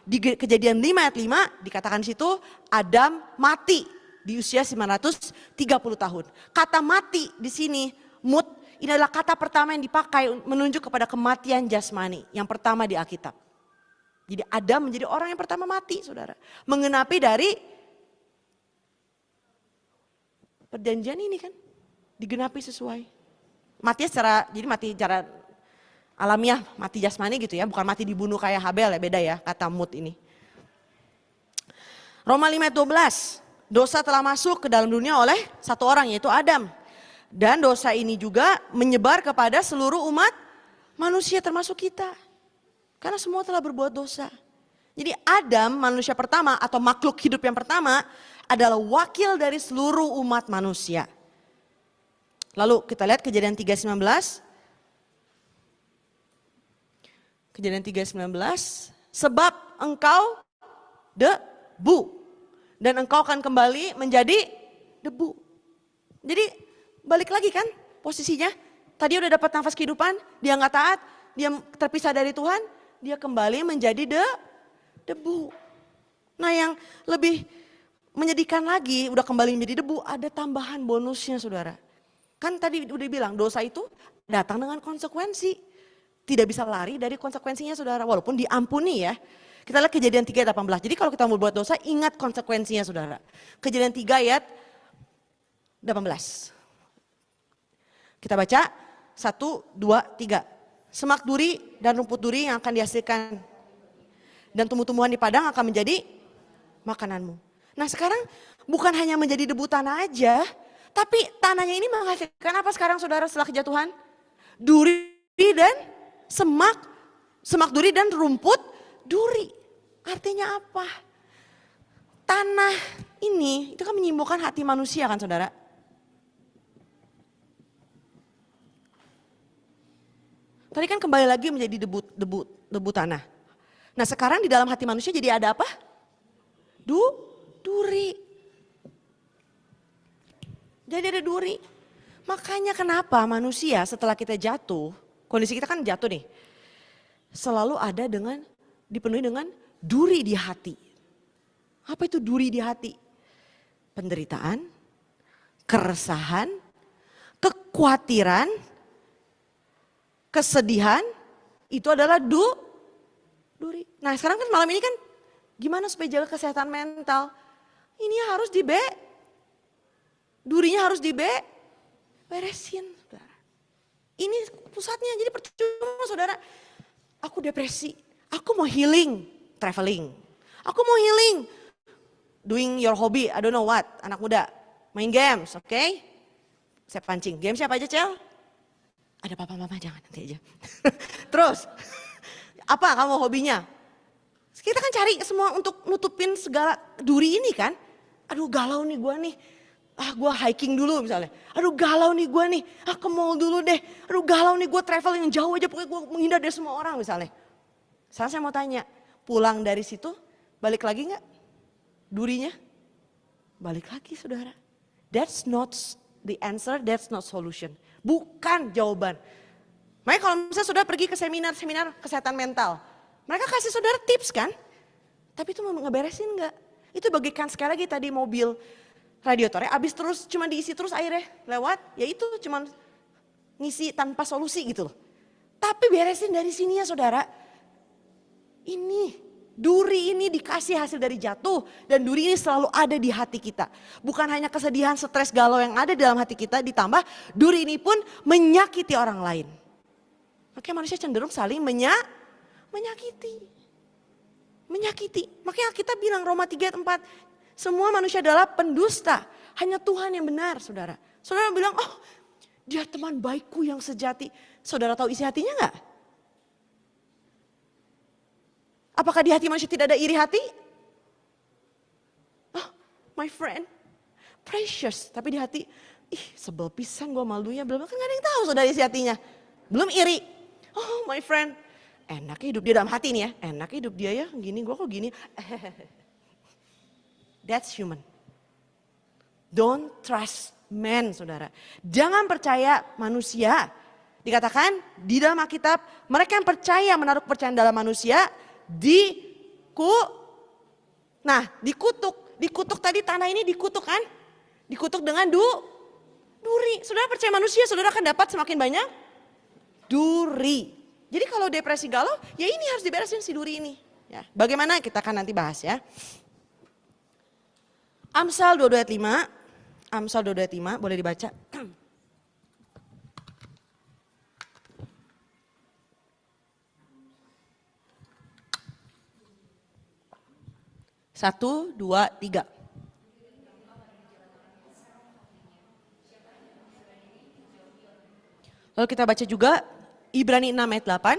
di Kejadian 5 ayat 5 dikatakan di situ Adam mati di usia 930 tahun. Kata mati di sini, mut, ini adalah kata pertama yang dipakai menunjuk kepada kematian jasmani. Yang pertama di Alkitab. Jadi Adam menjadi orang yang pertama mati saudara. Mengenapi dari perjanjian ini kan. Digenapi sesuai. Matinya jadi mati secara alamiah, mati jasmani gitu ya. Bukan mati dibunuh kayak Habel ya, beda ya kata mut ini. Roma 5 ayat 12. Dosa telah masuk ke dalam dunia oleh satu orang yaitu Adam. Dan dosa ini juga menyebar kepada seluruh umat manusia termasuk kita. Karena semua telah berbuat dosa. Jadi Adam manusia pertama atau makhluk hidup yang pertama adalah wakil dari seluruh umat manusia. Lalu kita lihat Kejadian 3:19. Kejadian 3:19. Sebab engkau debu. Dan engkau akan kembali menjadi debu. Jadi balik lagi kan posisinya. Tadi udah dapat nafas kehidupan, dia nggak taat, dia terpisah dari Tuhan, dia kembali menjadi debu. Nah yang lebih menyedihkan lagi, udah kembali menjadi debu, ada tambahan bonusnya saudara. Kan tadi udah bilang dosa itu datang dengan konsekuensi. Tidak bisa lari dari konsekuensinya saudara, walaupun diampuni ya. Kita lihat Kejadian 3 ayat 18. Jadi kalau kita mau berbuat dosa, ingat konsekuensinya saudara. Kejadian 3 ayat 18. Kita baca 1, 2, 3. Semak duri dan rumput duri yang akan dihasilkan. Dan tumbuh-tumbuhan di padang akan menjadi makananmu. Nah sekarang bukan hanya menjadi debu tanah aja. Tapi tanahnya ini menghasilkan apa sekarang saudara setelah kejatuhan? Duri dan semak duri dan rumput duri. Artinya apa? Tanah ini itu kan menyimbolkan hati manusia kan saudara. Tadi kan kembali lagi menjadi debu tanah. Nah sekarang di dalam hati manusia jadi ada apa? Duri. Jadi ada duri. Makanya kenapa manusia setelah kita jatuh, kondisi kita kan jatuh nih. Selalu ada dipenuhi dengan duri di hati. Apa itu duri di hati? Penderitaan, keresahan, kekhawatiran, kesedihan, itu adalah duri. Nah sekarang kan malam ini kan gimana supaya jaga kesehatan mental? Ini harus durinya harus beresin. Saudara. Ini pusatnya, jadi percuma saudara. Aku depresi, aku mau healing, traveling. Aku mau healing, doing your hobby, I don't know what, anak muda. Main games, oke? Saya pancing, game siapa aja Cel? Ada papa-mama jangan nanti aja. Terus, apa kamu hobinya? Kita kan cari semua untuk nutupin segala duri ini kan. Aduh galau nih gue nih. Gue hiking dulu misalnya. Aduh galau nih gue nih. Ke mall dulu deh. Aduh galau nih gue traveling yang jauh aja. Pokoknya gue menghindar dari semua orang misalnya. Sekarang saya mau tanya. Pulang dari situ balik lagi gak? Durinya? Balik lagi saudara. That's not the answer, that's not solution. Bukan jawaban. Makanya kalau misalnya saudara pergi ke seminar kesehatan mental. Mereka kasih saudara tips kan. Tapi itu mau ngeberesin gak? Itu bagaikan sekali lagi tadi mobil radiatornya habis terus cuma diisi terus airnya lewat, ya itu cuma ngisi tanpa solusi gitu loh. Tapi beresin dari sini ya saudara. Ini duri ini dikasih hasil dari jatuh dan duri ini selalu ada di hati kita. Bukan hanya kesedihan, stres, galau yang ada di dalam hati kita ditambah duri ini pun menyakiti orang lain. Makanya manusia cenderung saling menyakiti. Menyakiti. Makanya kita bilang Roma 3 ayat 4. Semua manusia adalah pendusta. Hanya Tuhan yang benar, saudara. Saudara bilang, oh dia teman baikku yang sejati. Saudara tahu isi hatinya enggak? Apakah di hati manusia tidak ada iri hati? Oh, my friend, precious. Tapi di hati, sebel pisan gue malunya. Belum kan gak ada yang tahu saudara isi hatinya. Belum iri. Oh my friend, enaknya hidup dia dalam hati nih ya. Enaknya hidup dia ya, gini gue kok gini. That's human. Don't trust man, saudara. Jangan percaya manusia. Dikatakan di dalam Alkitab, mereka yang percaya menaruh kepercayaan dalam manusia, dikutuk tadi tanah ini dikutuk kan? Dikutuk dengan duri. Saudara percaya manusia, saudara akan dapat semakin banyak duri. Jadi kalau depresi galau, ya ini harus diberesin si duri ini. Ya, bagaimana kita akan nanti bahas ya. Amsal 22 ayat 5. Amsal 22 ayat 5 boleh dibaca. 1, 2, 3. Lalu kita baca juga Ibrani 6 ayat 8.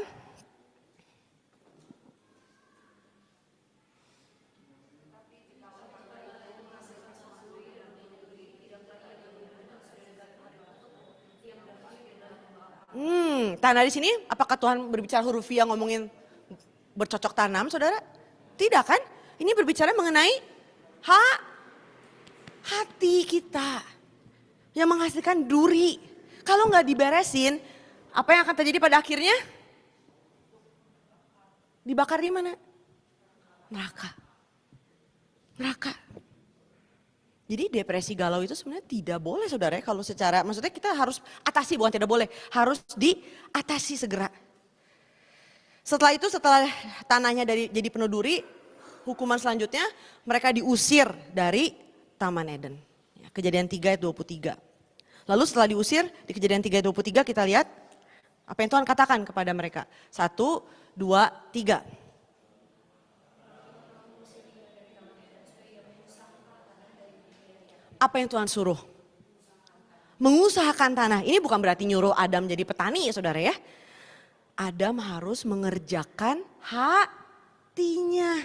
Tanah di sini, apakah Tuhan berbicara hurufiah ngomongin bercocok tanam, saudara? Tidak kan? Ini berbicara mengenai hati kita yang menghasilkan duri. Kalau nggak diberesin, apa yang akan terjadi pada akhirnya? Dibakar di mana? Neraka. Jadi depresi galau itu sebenarnya tidak boleh, saudara. Kalau secara, maksudnya kita harus atasi, bukan tidak boleh. Harus diatasi segera. Setelah itu, setelah tanahnya jadi penuh duri, hukuman selanjutnya mereka diusir dari Taman Eden. Kejadian 3 ayat 23. Lalu setelah diusir di Kejadian 3 ayat 23 kita lihat apa yang Tuhan katakan kepada mereka. 1, 2, 3. Apa yang Tuhan suruh? Mengusahakan tanah. Ini bukan berarti nyuruh Adam jadi petani ya saudara ya. Adam harus mengerjakan hatinya.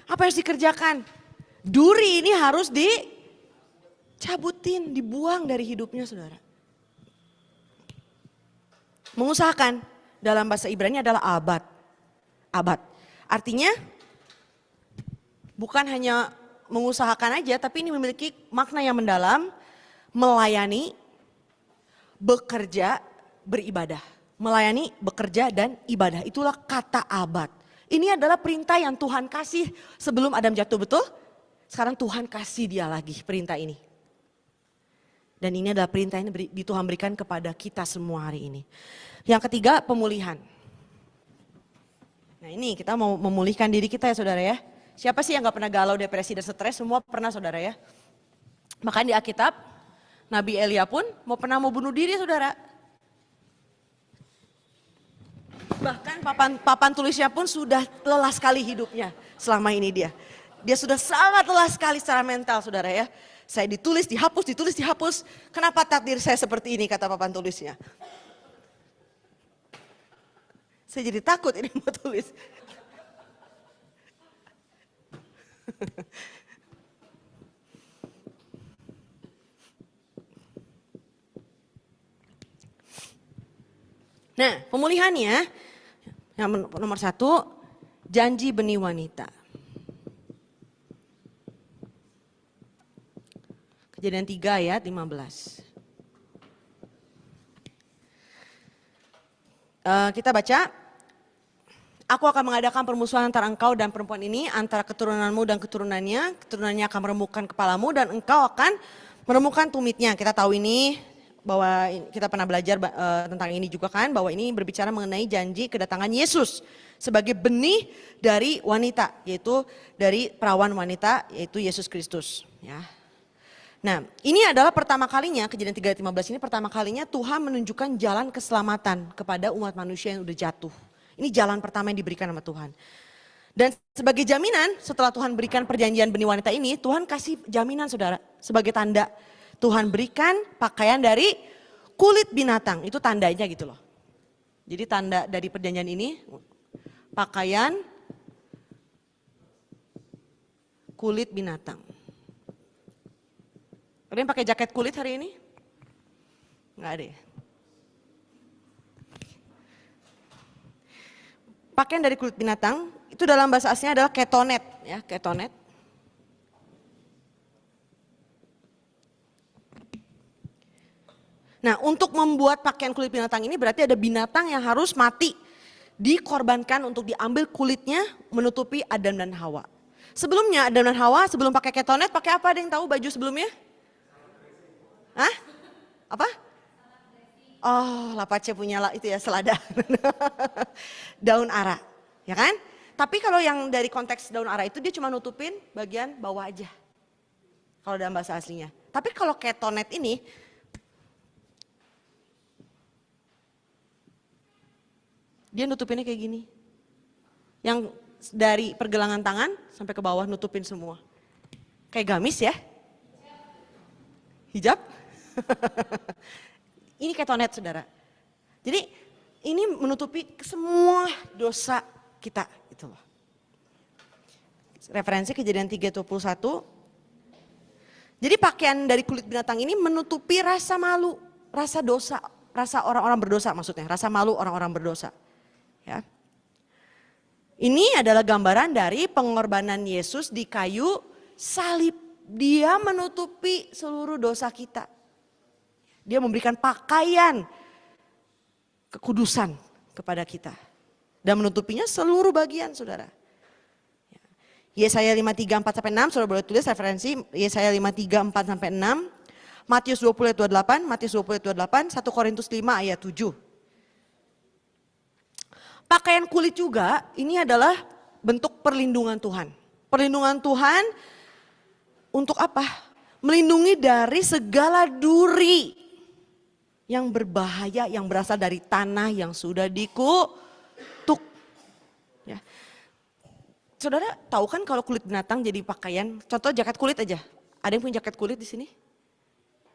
Apa yang harus dikerjakan? Duri ini harus dicabutin, dibuang dari hidupnya saudara. Mengusahakan dalam bahasa Ibrani adalah abad. Artinya bukan hanya mengusahakan aja, tapi ini memiliki makna yang mendalam, melayani, bekerja, beribadah. Melayani, bekerja, dan ibadah. Itulah kata abad. Ini adalah perintah yang Tuhan kasih sebelum Adam jatuh, betul? Sekarang Tuhan kasih dia lagi perintah ini. Dan ini adalah perintah yang Tuhan berikan kepada kita semua hari ini. Yang ketiga, pemulihan. Nah ini kita mau memulihkan diri kita ya saudara ya. Siapa sih yang gak pernah galau, depresi, dan stres? Semua pernah saudara ya. Bahkan di Alkitab, Nabi Elia pun pernah mau bunuh diri saudara. Bahkan papan tulisnya pun sudah lelah sekali hidupnya selama ini dia. Dia sudah sangat lelah sekali secara mental saudara ya. Saya ditulis, dihapus. Kenapa takdir saya seperti ini kata papan tulisnya. Saya jadi takut ini mau tulis. Nah pemulihannya yang nomor 1, janji benih wanita. Kejadian 3 ayat 15. Kita baca. Aku akan mengadakan permusuhan antara engkau dan perempuan ini, antara keturunanmu dan keturunannya. Keturunannya akan meremukkan kepalamu dan engkau akan meremukkan tumitnya. Kita tahu ini bahwa kita pernah belajar tentang ini juga kan, bahwa ini berbicara mengenai janji kedatangan Yesus sebagai benih dari wanita, yaitu dari perawan wanita, yaitu Yesus Kristus. Ya. Nah ini adalah pertama kalinya, Kejadian 3 ayat 15 ini pertama kalinya Tuhan menunjukkan jalan keselamatan kepada umat manusia yang udah jatuh. Ini jalan pertama yang diberikan sama Tuhan. Dan sebagai jaminan setelah Tuhan berikan perjanjian benih wanita ini, Tuhan kasih jaminan saudara sebagai tanda. Tuhan berikan pakaian dari kulit binatang, itu tandanya gitu loh. Jadi tanda dari perjanjian ini, pakaian kulit binatang. Ada yang pakai jaket kulit hari ini? Nggak ada ya? Pakaian dari kulit binatang, itu dalam bahasa aslinya adalah ketonet, ya, ketonet. Nah, untuk membuat pakaian kulit binatang ini berarti ada binatang yang harus mati, dikorbankan untuk diambil kulitnya menutupi Adam dan Hawa. Sebelumnya Adam dan Hawa sebelum pakai ketonet pakai apa? Ada yang tahu baju sebelumnya? Hah? Apa? Oh, Lapace punya itu ya selada. Daun ara, ya kan? Tapi kalau yang dari konteks daun ara itu dia cuma nutupin bagian bawah aja. Kalau dalam bahasa aslinya. Tapi kalau ketonet ini, dia nutupinnya kayak gini. Yang dari pergelangan tangan sampai ke bawah nutupin semua. Kayak gamis ya. Hijab. Ini ketonet saudara. Jadi ini menutupi semua dosa kita. Gitu loh. Referensi Kejadian 3:21. Jadi pakaian dari kulit binatang ini menutupi rasa malu, rasa dosa, rasa orang-orang berdosa maksudnya, rasa malu orang-orang berdosa. Ya. Ini adalah gambaran dari pengorbanan Yesus di kayu salib. Dia menutupi seluruh dosa kita. Dia memberikan pakaian kekudusan kepada kita. Dan menutupinya seluruh bagian saudara. Yesaya 53:4-6, saudara boleh tulis referensi Yesaya 53:4-6. Matius 20:28, Matius 20:28, 1 Korintus 5:7. Pakaian kulit juga ini adalah bentuk perlindungan Tuhan. Perlindungan Tuhan untuk apa? Melindungi dari segala duri yang berbahaya yang berasal dari tanah yang sudah dikutuk. Ya. Saudara tahu kan kalau kulit binatang jadi pakaian, contoh jaket kulit aja. Ada yang punya jaket kulit di sini?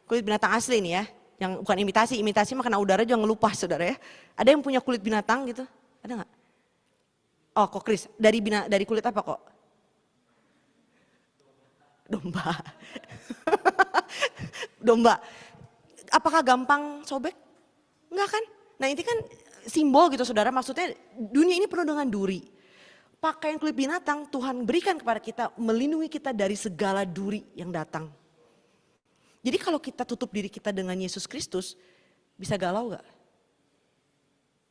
Kulit binatang asli nih ya, yang bukan imitasi. Imitasi mah kena udara jangan lupa saudara ya. Ada yang punya kulit binatang gitu? Ada nggak? Oh kok Kris, dari kulit apa kok? Domba. Domba. Apakah gampang sobek? Enggak kan? Nah ini kan simbol gitu saudara, maksudnya dunia ini penuh dengan duri. Pakaian kulit binatang Tuhan berikan kepada kita, melindungi kita dari segala duri yang datang. Jadi kalau kita tutup diri kita dengan Yesus Kristus, bisa galau gak?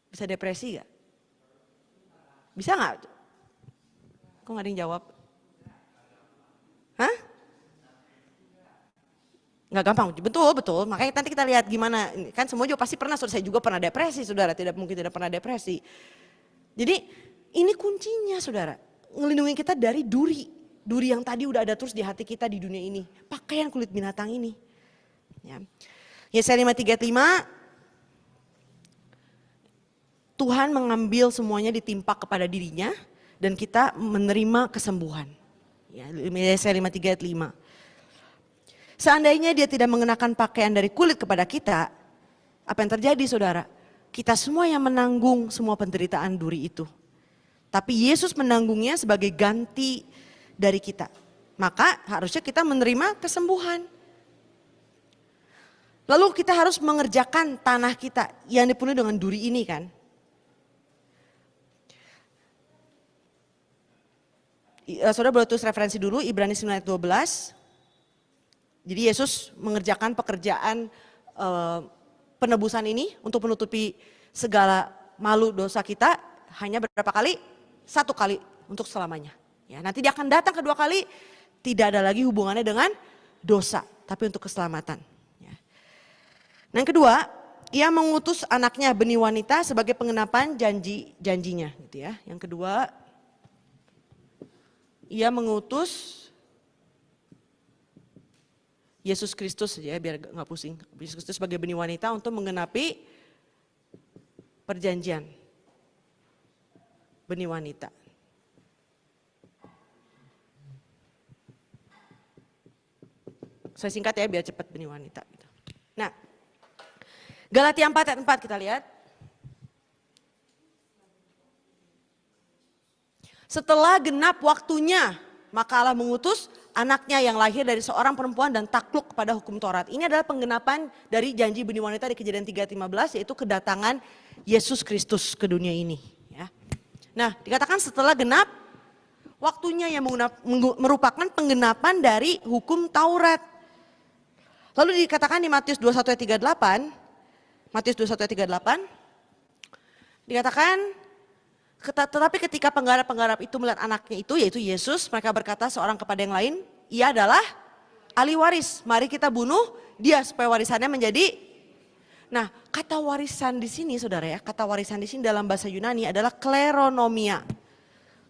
Bisa depresi gak? Bisa gak? Kok gak ada yang jawab? Hah? Nggak gampang, betul. Makanya nanti kita lihat gimana. Kan semua juga pasti pernah, saya juga pernah depresi saudara. Tidak mungkin tidak pernah depresi. Jadi ini kuncinya saudara. Ngelindungi kita dari duri. Duri yang tadi udah ada terus di hati kita di dunia ini. Pakaian kulit binatang ini. Ya. Yesaya 5:35. Tuhan mengambil semuanya ditimpa kepada dirinya. Dan kita menerima kesembuhan. Ya, Yesaya 5:3-5. Seandainya dia tidak mengenakan pakaian dari kulit kepada kita, apa yang terjadi saudara? Kita semua yang menanggung semua penderitaan duri itu. Tapi Yesus menanggungnya sebagai ganti dari kita. Maka harusnya kita menerima kesembuhan. Lalu kita harus mengerjakan tanah kita yang dipenuhi dengan duri ini kan. Saudara boleh tulis referensi dulu Ibrani 9:12. Jadi Yesus mengerjakan pekerjaan penebusan ini untuk menutupi segala malu dosa kita hanya berapa kali? 1 kali untuk selamanya. Ya, nanti dia akan datang kedua kali, tidak ada lagi hubungannya dengan dosa, tapi untuk keselamatan. Ya. Nah, yang kedua, ia mengutus anaknya benih wanita sebagai pengenapan janjinya. Gitu ya. Yang kedua, ia mengutus Yesus Kristus ya biar gak pusing. Yesus Kristus sebagai benih wanita untuk menggenapi perjanjian. Benih wanita. Saya singkat ya biar cepat benih wanita. Gitu. Nah, Galatia 4 ayat 4 kita lihat. Setelah genap waktunya, maka Allah mengutus anaknya yang lahir dari seorang perempuan dan takluk kepada hukum Taurat. Ini adalah penggenapan dari janji benih wanita di Kejadian 3:15, yaitu kedatangan Yesus Kristus ke dunia ini. Ya. Nah, dikatakan setelah genap waktunya yang merupakan penggenapan dari hukum Taurat. Lalu dikatakan di Matius 21 ayat 38, Matius 21 ayat 38, dikatakan, tetapi ketika penggarap-penggarap itu melihat anaknya itu, yaitu Yesus, mereka berkata seorang kepada yang lain, ia adalah ahli waris, mari kita bunuh dia supaya warisannya menjadi. Nah, kata warisan di sini saudara ya, kata warisan di sini dalam bahasa Yunani adalah kleronomia.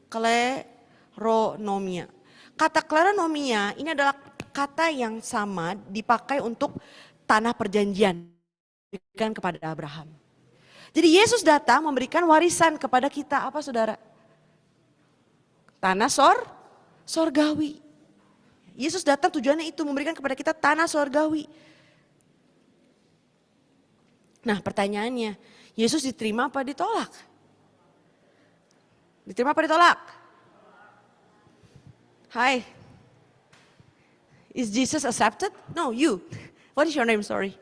Kleronomia. Kata kleronomia ini adalah kata yang sama dipakai untuk tanah perjanjian diberikan kepada Abraham. Jadi Yesus datang memberikan warisan kepada kita apa saudara? Tanah sorgawi. Yesus datang tujuannya itu memberikan kepada kita tanah sorgawi. Nah pertanyaannya, Yesus diterima apa ditolak? Diterima apa ditolak? Hai. Is Jesus accepted? No, you. What is your name, sorry?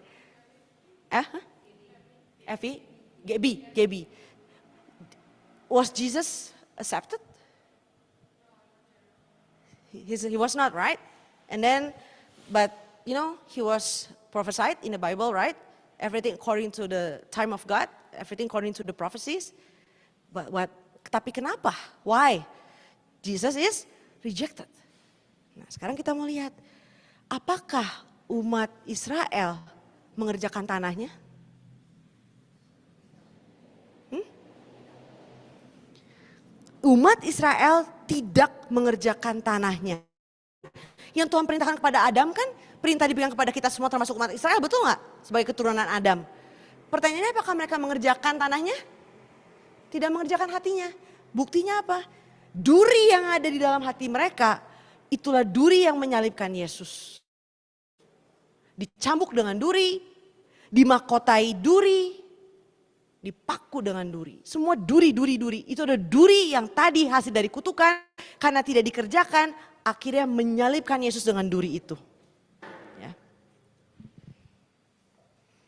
Effie? Gaby. Was Jesus accepted? He was not, right? And then, but you know, he was prophesied in the Bible, right? Everything according to the time of God, everything according to the prophecies. But tapi kenapa? Why? Jesus is rejected. Nah, sekarang kita mau lihat, apakah umat Israel mengerjakan tanahnya? Umat Israel tidak mengerjakan tanahnya. Yang Tuhan perintahkan kepada Adam kan perintah diberikan kepada kita semua termasuk umat Israel, betul nggak? Sebagai keturunan Adam. Pertanyaannya apakah mereka mengerjakan tanahnya? Tidak mengerjakan hatinya. Buktinya apa? Duri yang ada di dalam hati mereka, itulah duri yang menyalibkan Yesus. Dicambuk dengan duri, dimakotai duri, dipaku dengan duri. Semua duri. Itu ada duri yang tadi hasil dari kutukan, karena tidak dikerjakan, akhirnya menyalibkan Yesus dengan duri itu. Ya.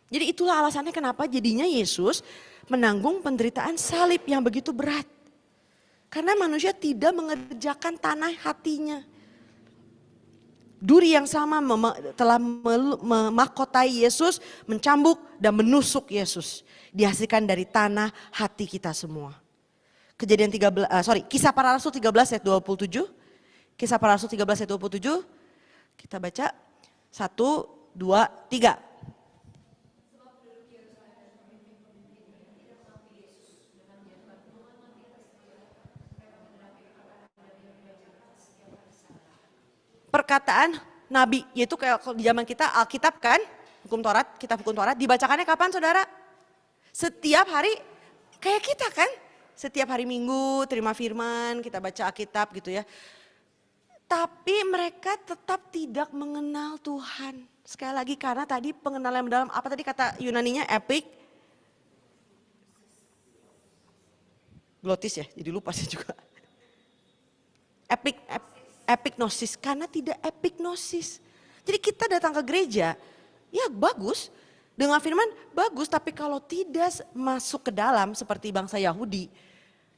Jadi itulah alasannya kenapa jadinya Yesus menanggung penderitaan salib yang begitu berat. Karena manusia tidak mengerjakan tanah hatinya. Duri yang sama telah memakotai Yesus, mencambuk dan menusuk Yesus. Dihasilkan dari tanah hati kita semua. Kisah Para Rasul 13 ayat 27. Kisah Para Rasul 13 ayat 27. Kita baca 1, 2, 3. Perkataan Nabi, yaitu kayak di zaman kita Alkitab kan, hukum Taurat, kitab hukum Taurat, dibacakannya kapan saudara? Setiap hari, kayak kita kan, setiap hari Minggu terima firman, kita baca Alkitab gitu ya. Tapi mereka tetap tidak mengenal Tuhan. Sekali lagi karena tadi pengenalan yang mendalam, apa tadi kata Yunaninya, glotis ya, jadi lupa sih juga. Epignosis, karena tidak epignosis. Jadi kita datang ke gereja, ya bagus, dengan firman bagus, tapi kalau tidak masuk ke dalam seperti bangsa Yahudi,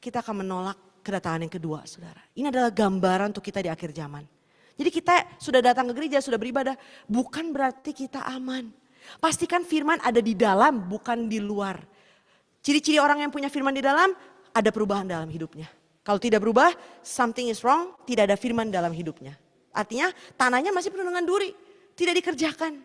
kita akan menolak kedatangan yang kedua, saudara. Ini adalah gambaran untuk kita di akhir zaman. Jadi kita sudah datang ke gereja, sudah beribadah, bukan berarti kita aman. Pastikan firman ada di dalam, bukan di luar. Ciri-ciri orang yang punya firman di dalam, ada perubahan dalam hidupnya. Kalau tidak berubah, something is wrong, tidak ada firman dalam hidupnya. Artinya tanahnya masih penuh dengan duri, tidak dikerjakan.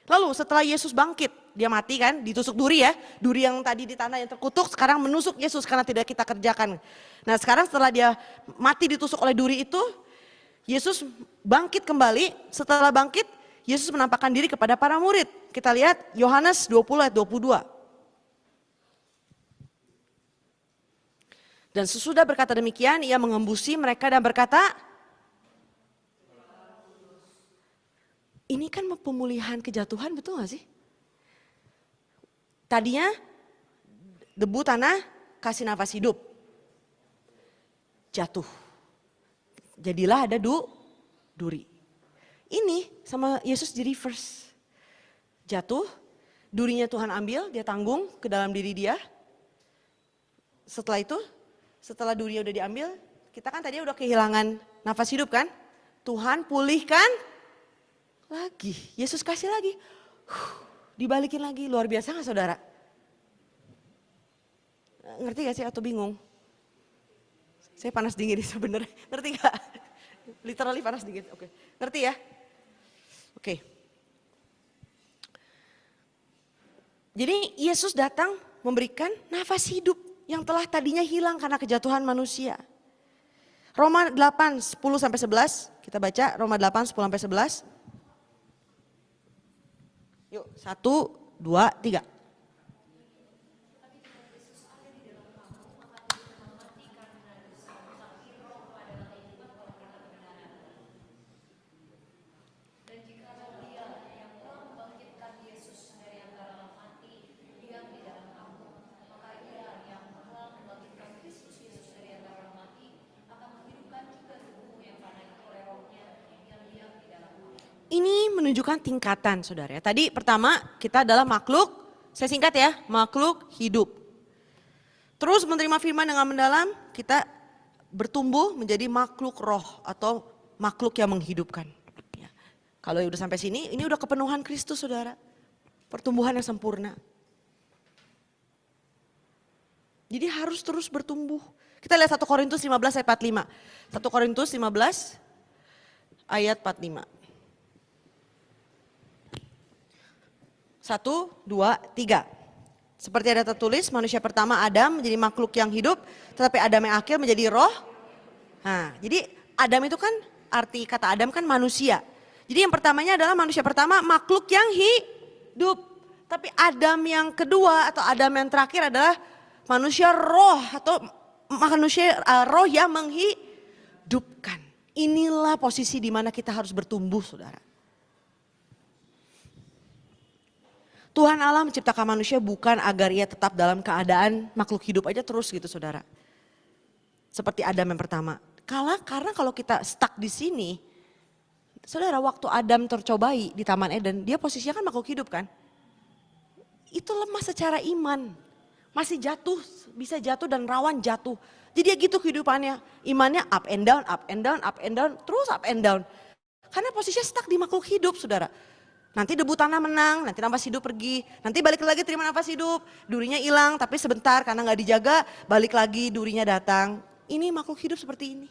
Lalu setelah Yesus bangkit, dia mati kan, ditusuk duri ya. Duri yang tadi di tanah yang terkutuk, sekarang menusuk Yesus karena tidak kita kerjakan. Nah sekarang setelah dia mati ditusuk oleh duri itu, Yesus bangkit kembali. Setelah bangkit, Yesus menampakkan diri kepada para murid. Kita lihat Yohanes 20 ayat 22. Dan sesudah berkata demikian, ia mengembusi mereka dan berkata, Ini kan pemulihan kejatuhan, betul gak sih? Tadinya debu tanah kasih nafas hidup. Jatuh. Jadilah ada duri. Ini sama Yesus di reverse. Jatuh, durinya Tuhan ambil, dia tanggung ke dalam diri dia. Setelah itu, setelah durinya udah diambil, kita kan tadi udah kehilangan nafas hidup kan? Tuhan pulihkan lagi, Yesus kasih lagi, dibalikin lagi, luar biasa gak saudara? Ngerti gak sih atau bingung? Saya panas dingin sebenarnya, ngerti gak? Literally panas dingin, oke. Ngerti ya? Oke. Jadi Yesus datang memberikan nafas hidup yang telah tadinya hilang karena kejatuhan manusia. Roma 8, 10-11, kita baca Roma 8, 10-11. Yuk, 1, 2, 3. Ini menunjukkan tingkatan saudara. Tadi pertama kita adalah makhluk, saya singkat ya, makhluk hidup. Terus menerima firman dengan mendalam, kita bertumbuh menjadi makhluk roh atau makhluk yang menghidupkan. Ya. Kalau udah sampai sini, ini udah kepenuhan Kristus saudara. Pertumbuhan yang sempurna. Jadi harus terus bertumbuh. Kita lihat 1 Korintus 15 ayat 45. 1 Korintus 15 ayat 45. 1, 2, 3. Seperti ada tertulis, manusia pertama Adam menjadi makhluk yang hidup, tetapi Adam yang akhir menjadi roh. Nah, jadi Adam itu kan, arti kata Adam kan manusia. Jadi yang pertamanya adalah manusia pertama makhluk yang hidup. Tapi Adam yang kedua atau Adam yang terakhir adalah manusia roh atau manusia roh yang menghidupkan. Inilah posisi di mana kita harus bertumbuh saudara. Tuhan Allah menciptakan manusia bukan agar ia tetap dalam keadaan makhluk hidup aja terus gitu saudara. Seperti Adam yang pertama. Karena kalau kita stuck di sini, saudara waktu Adam tercobai di Taman Eden, dia posisinya kan makhluk hidup kan. Itu lemah secara iman. Masih jatuh, bisa jatuh dan rawan jatuh. Jadi ya gitu kehidupannya. Imannya up and down, up and down, up and down, terus up and down. Karena posisinya stuck di makhluk hidup saudara. Nanti debu tanah menang, nanti nafas hidup pergi, nanti balik lagi terima nafas hidup, durinya hilang tapi sebentar karena nggak dijaga, balik lagi durinya datang. Ini makhluk hidup seperti ini.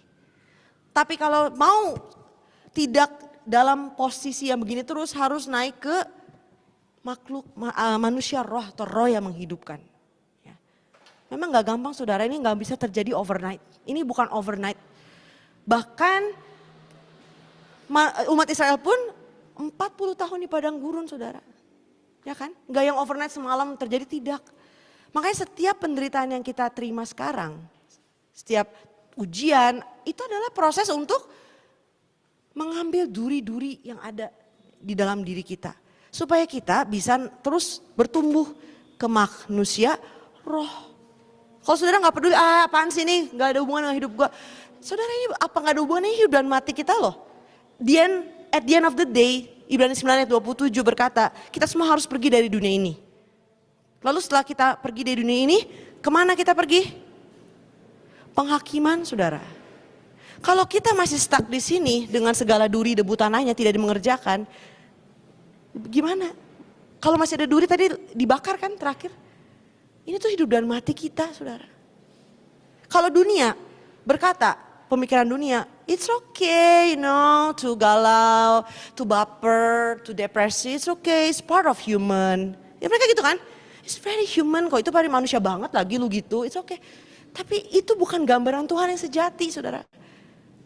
Tapi kalau mau tidak dalam posisi yang begini terus harus naik ke makhluk manusia roh atau roh yang menghidupkan. Ya. Memang nggak gampang saudara, ini nggak bisa terjadi overnight. Ini bukan overnight. Bahkan umat Israel pun 40 tahun di padang gurun saudara. Ya kan? Enggak yang overnight semalam terjadi, tidak. Makanya setiap penderitaan yang kita terima sekarang, setiap ujian itu adalah proses untuk mengambil duri-duri yang ada di dalam diri kita. Supaya kita bisa terus bertumbuh ke manusia roh. Kalau saudara gak peduli, apaan sih nih, gak ada hubungan dengan hidup gue. Saudara ini apa gak ada hubungannya hidup dan mati kita loh. At the end of the day, Ibrani 9 ayat 27 berkata, kita semua harus pergi dari dunia ini. Lalu setelah kita pergi dari dunia ini, kemana kita pergi? Penghakiman saudara. Kalau kita masih stuck di sini dengan segala duri debu tanahnya tidak dimengerjakan, gimana? Kalau masih ada duri tadi dibakar kan terakhir? Ini tuh hidup dan mati kita saudara. Kalau dunia berkata, pemikiran dunia, it's okay, to galau, to baper, to depresi, it's okay, it's part of human. Ya mereka gitu kan, it's very human kok, itu paling manusia banget lagi lu gitu, it's okay. Tapi itu bukan gambaran Tuhan yang sejati saudara.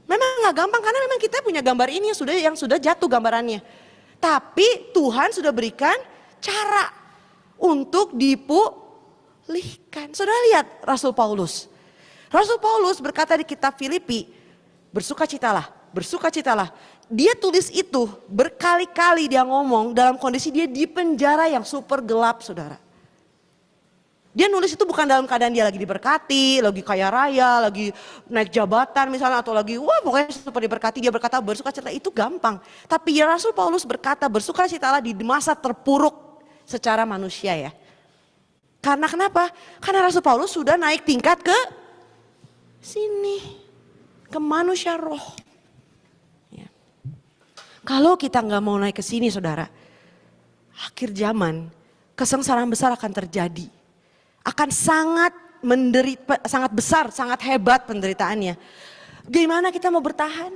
Memang gak gampang karena memang kita punya gambar ini yang sudah jatuh gambarannya. Tapi Tuhan sudah berikan cara untuk dipulihkan. Saudara lihat Rasul Paulus. Rasul Paulus berkata di kitab Filipi, bersukacitalah, bersukacitalah. dia tulis itu berkali-kali, dia ngomong dalam kondisi dia di penjara yang super gelap, saudara. Dia nulis itu bukan dalam keadaan dia lagi diberkati, lagi kaya raya, lagi naik jabatan misalnya, atau lagi wah pokoknya super diberkati. Dia berkata bersukacita, itu gampang. Tapi ya Rasul Paulus berkata bersukacitalah di masa terpuruk secara manusia ya. Karena kenapa? Karena Rasul Paulus sudah naik tingkat ke sini, ke manusia roh. Ya. Kalau kita nggak mau naik ke sini, saudara, akhir zaman kesengsaraan besar akan terjadi. Akan sangat menderita, sangat besar, sangat hebat penderitaannya. Gimana kita mau bertahan?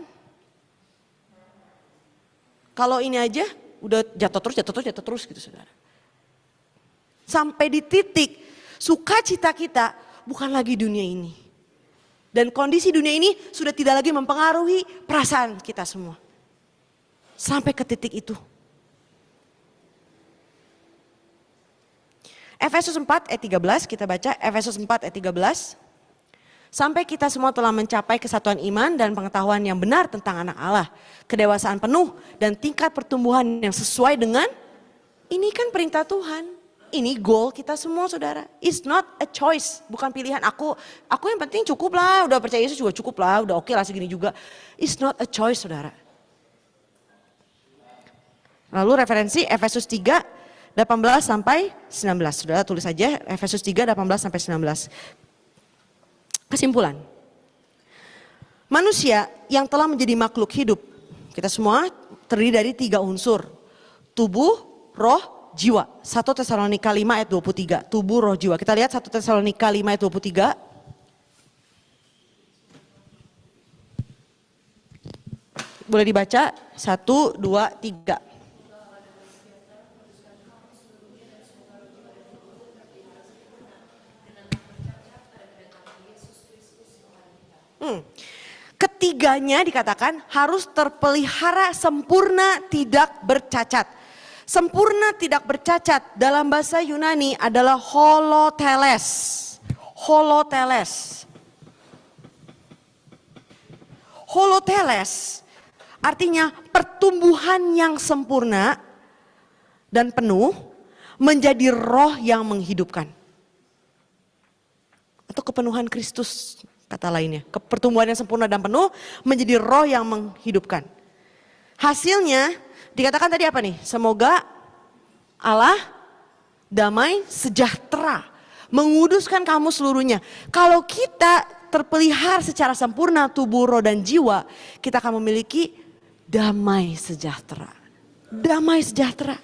Kalau ini aja udah jatuh terus gitu, saudara. Sampai di titik sukacita kita bukan lagi dunia ini. Dan kondisi dunia ini sudah tidak lagi mempengaruhi perasaan kita semua. Sampai ke titik itu. Efesus 4 ayat 13 kita baca, Efesus 4 ayat 13. Sampai kita semua telah mencapai kesatuan iman dan pengetahuan yang benar tentang anak Allah. Kedewasaan penuh dan tingkat pertumbuhan yang sesuai dengan, ini kan perintah Tuhan. Ini goal kita semua, saudara. It's not a choice, bukan pilihan. Aku yang penting cukup lah, udah percaya Yesus juga cukup lah, udah oke lah segini juga. It's not a choice, saudara. Lalu referensi Efesus 3 18 sampai 19. Saudara tulis saja Efesus 3 18 sampai 19. Kesimpulan. Manusia yang telah menjadi makhluk hidup, kita semua terdiri dari 3 unsur. Tubuh, roh, jiwa. 1 Tesalonika 5 ayat 23. Tubuh, roh, jiwa. Kita lihat 1 Tesalonika 5 ayat 23. Boleh dibaca 1, 2, 3. Ketiganya dikatakan harus terpelihara sempurna, tidak bercacat. Sempurna tidak bercacat dalam bahasa Yunani adalah holoteles. Holoteles. Holoteles artinya pertumbuhan yang sempurna dan penuh menjadi roh yang menghidupkan. Atau kepenuhan Kristus. Kata lainnya, pertumbuhan yang sempurna dan penuh menjadi roh yang menghidupkan. Hasilnya dikatakan tadi apa nih? Semoga Allah damai sejahtera menguduskan kamu seluruhnya. Kalau kita terpelihara secara sempurna tubuh, roh dan jiwa, kita akan memiliki damai sejahtera. Damai sejahtera.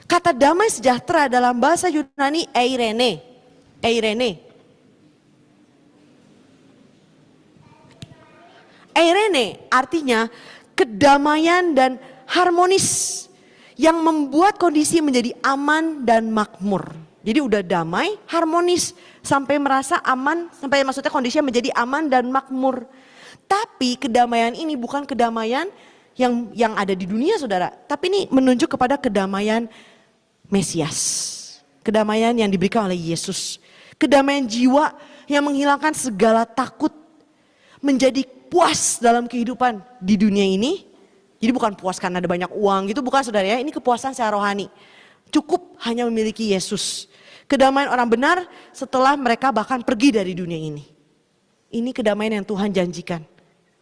Kata damai sejahtera dalam bahasa Yunani eirene. Eirene. Eirene artinya kedamaian dan harmonis yang membuat kondisi menjadi aman dan makmur. Jadi udah damai, harmonis sampai merasa aman, sampai maksudnya kondisinya menjadi aman dan makmur. Tapi kedamaian ini bukan kedamaian yang ada di dunia, saudara. Tapi ini menunjuk kepada kedamaian Mesias. Kedamaian yang diberikan oleh Yesus. Kedamaian jiwa yang menghilangkan segala takut. Menjadi puas dalam kehidupan di dunia ini. Jadi bukan puas karena ada banyak uang gitu, bukan, saudara ya. Ini kepuasan secara rohani. Cukup hanya memiliki Yesus. Kedamaian orang benar setelah mereka bahkan pergi dari dunia ini. Ini kedamaian yang Tuhan janjikan.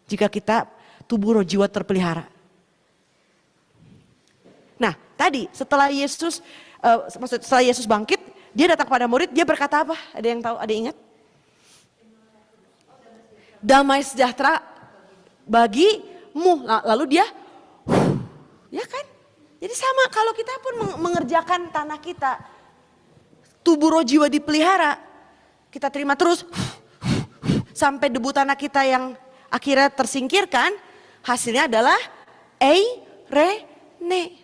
Jika kita tubuh roh jiwa terpelihara. Nah tadi setelah Yesus bangkit, dia datang kepada murid, dia berkata apa? Ada yang tahu, ada yang ingat? Damai sejahtera bagimu. Lalu dia, ya kan? Jadi sama kalau kita pun mengerjakan tanah kita, tubuh roh jiwa dipelihara, kita terima terus sampai debu tanah kita yang akhirnya tersingkirkan, hasilnya adalah eirene.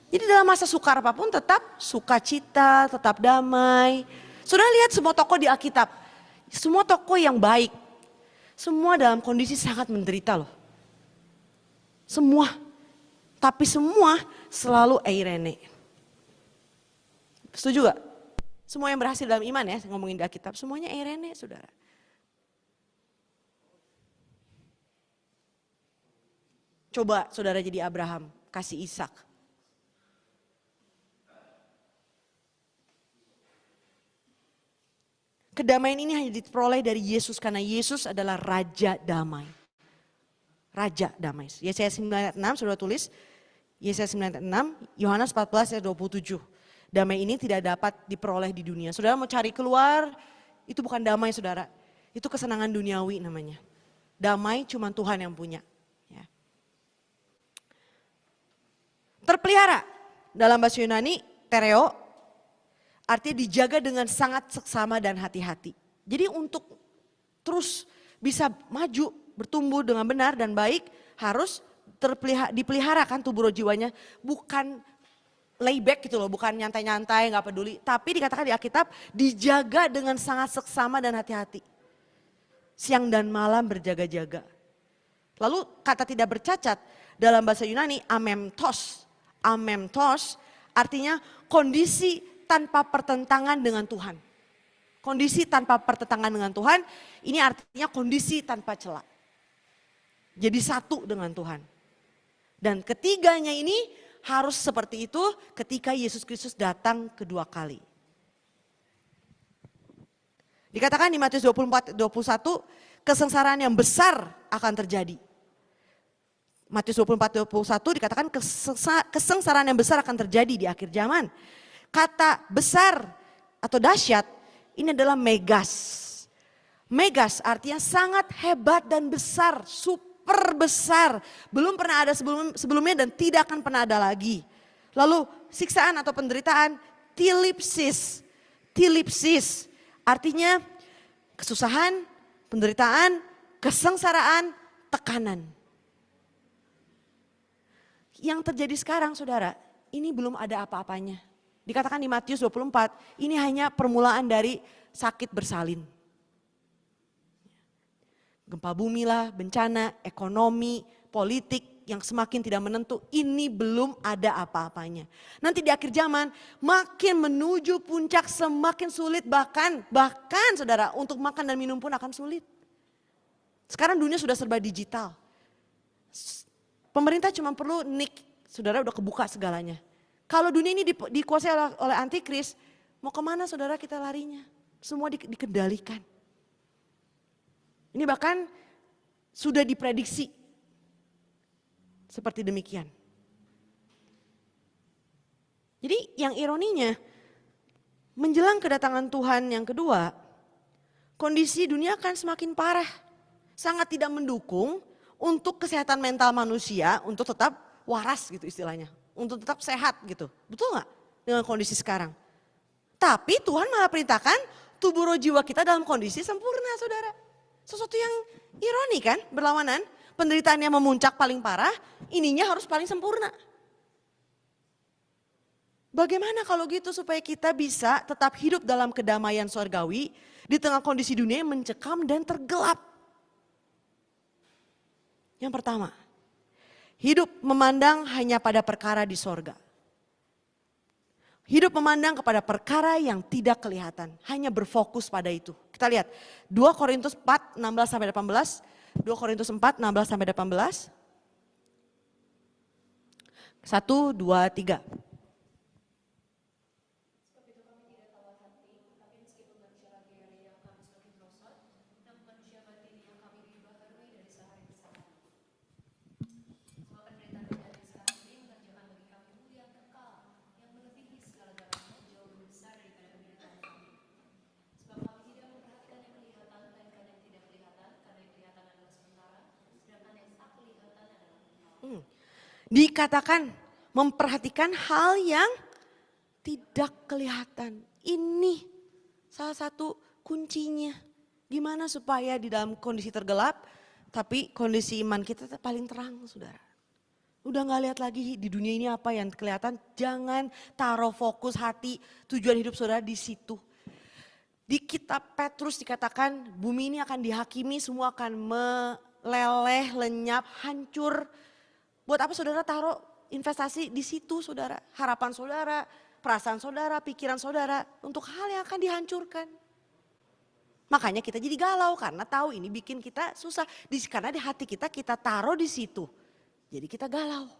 Jadi dalam masa sukar apapun tetap sukacita, tetap damai. Sudah lihat semua tokoh di Alkitab, semua tokoh yang baik, semua dalam kondisi sangat menderita loh. Semua, tapi semua selalu eirene. Setuju gak? Semua yang berhasil dalam iman ya, ngomongin di Alkitab, semuanya eirene, saudara. Coba saudara jadi Abraham, kasih Ishak. Kedamaian ini hanya diperoleh dari Yesus karena Yesus adalah Raja Damai. Raja Damai. Yesaya 9 ayat 6 saudara tulis. Yesaya 9 ayat 6, Yohanes 14 ayat 27. Damai ini tidak dapat diperoleh di dunia. Saudara mau cari keluar, itu bukan damai saudara. Itu kesenangan duniawi namanya. Damai cuma Tuhan yang punya. Ya. Terpelihara, dalam bahasa Yunani, tereo, artinya dijaga dengan sangat seksama dan hati-hati. Jadi untuk terus bisa maju, bertumbuh dengan benar dan baik, harus dipelihara kan tubuh roh jiwanya. Bukan layback gitu loh, bukan nyantai-nyantai, gak peduli. Tapi dikatakan di Alkitab, dijaga dengan sangat seksama dan hati-hati. Siang dan malam berjaga-jaga. Lalu kata tidak bercacat, dalam bahasa Yunani, amemtos. Amemtos artinya kondisi tanpa pertentangan dengan Tuhan. Kondisi tanpa pertentangan dengan Tuhan, ini artinya kondisi tanpa celah. Jadi satu dengan Tuhan. Dan ketiganya ini harus seperti itu ketika Yesus Kristus datang kedua kali. Dikatakan di Matius 24, 21, kesengsaraan yang besar akan terjadi. Matius 24, 21 dikatakan kesengsaraan yang besar akan terjadi di akhir zaman. Kata besar atau dahsyat ini adalah megas. Megas artinya sangat hebat dan besar, super besar. Belum pernah ada sebelumnya dan tidak akan pernah ada lagi. Lalu siksaan atau penderitaan, tilipsis. Tilipsis artinya kesusahan, penderitaan, kesengsaraan, tekanan. Yang terjadi sekarang saudara, ini belum ada apa-apanya. Dikatakan di Matius 24, ini hanya permulaan dari sakit bersalin. Gempa bumi lah, bencana, ekonomi, politik yang semakin tidak menentu. Ini belum ada apa-apanya. Nanti di akhir zaman makin menuju puncak semakin sulit bahkan saudara untuk makan dan minum pun akan sulit. Sekarang dunia sudah serba digital. Pemerintah cuma perlu saudara udah kebuka segalanya. Kalau dunia ini dikuasai oleh antikris, mau kemana saudara kita larinya? Semua dikendalikan. Ini bahkan sudah diprediksi seperti demikian. Jadi yang ironinya, menjelang kedatangan Tuhan yang kedua, kondisi dunia akan semakin parah. Sangat tidak mendukung untuk kesehatan mental manusia untuk tetap waras gitu istilahnya. Untuk tetap sehat gitu. Betul gak dengan kondisi sekarang? Tapi Tuhan malah perintahkan tubuh roh jiwa kita dalam kondisi sempurna saudara. Sesuatu yang ironi kan, berlawanan. Penderitaan yang memuncak paling parah, ininya harus paling sempurna. Bagaimana kalau gitu supaya kita bisa tetap hidup dalam kedamaian surgawi di tengah kondisi dunia yang mencekam dan tergelap? Yang pertama, hidup memandang hanya pada perkara di sorga. Hidup memandang kepada perkara yang tidak kelihatan. Hanya berfokus pada itu. Kita lihat 2 Korintus 4, 16-18. 2 Korintus 4, 16-18. 1, 2, 3. Dikatakan memperhatikan hal yang tidak kelihatan. Ini salah satu kuncinya. Gimana supaya di dalam kondisi tergelap, tapi kondisi iman kita paling terang saudara. Udah gak lihat lagi di dunia ini apa yang kelihatan. Jangan taruh fokus hati, tujuan hidup saudara di situ. Di kitab Petrus dikatakan bumi ini akan dihakimi, semua akan meleleh, lenyap, hancur. Buat apa saudara taruh investasi di situ saudara? Harapan saudara, perasaan saudara, pikiran saudara untuk hal yang akan dihancurkan. Makanya kita jadi galau karena tahu ini bikin kita susah. Karena di hati kita taruh di situ. Jadi kita galau.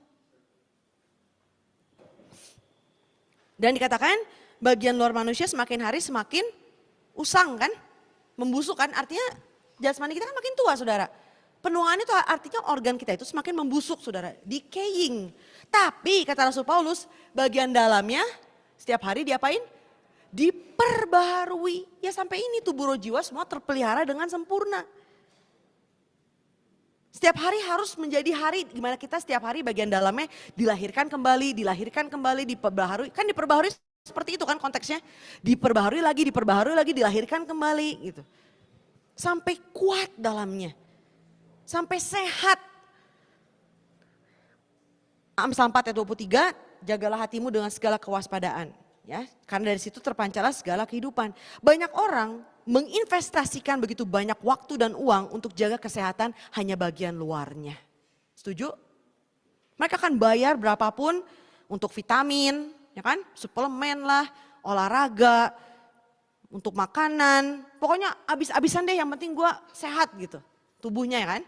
Dan dikatakan bagian luar manusia semakin hari semakin usang kan, membusuk kan, artinya jasmani kita kan makin tua saudara. Penuaan itu artinya organ kita itu semakin membusuk saudara, decaying. Tapi kata Rasul Paulus bagian dalamnya setiap hari diapain? Diperbaharui. Ya sampai ini tubuh roh jiwa semua terpelihara dengan sempurna. Setiap hari harus menjadi hari gimana kita setiap hari bagian dalamnya dilahirkan kembali, diperbaharui. Kan diperbaharui seperti itu kan konteksnya. Diperbaharui lagi, dilahirkan kembali gitu. Sampai kuat dalamnya. Sampai sehat. Amsal 4 ayat 23, jagalah hatimu dengan segala kewaspadaan. Ya, karena dari situ terpancarlah segala kehidupan. Banyak orang menginvestasikan begitu banyak waktu dan uang untuk jaga kesehatan hanya bagian luarnya. Setuju? Mereka akan bayar berapapun untuk vitamin, ya kan? Suplemen lah, olahraga, untuk makanan. Pokoknya habis-habisan deh yang penting gue sehat gitu. Tubuhnya ya kan?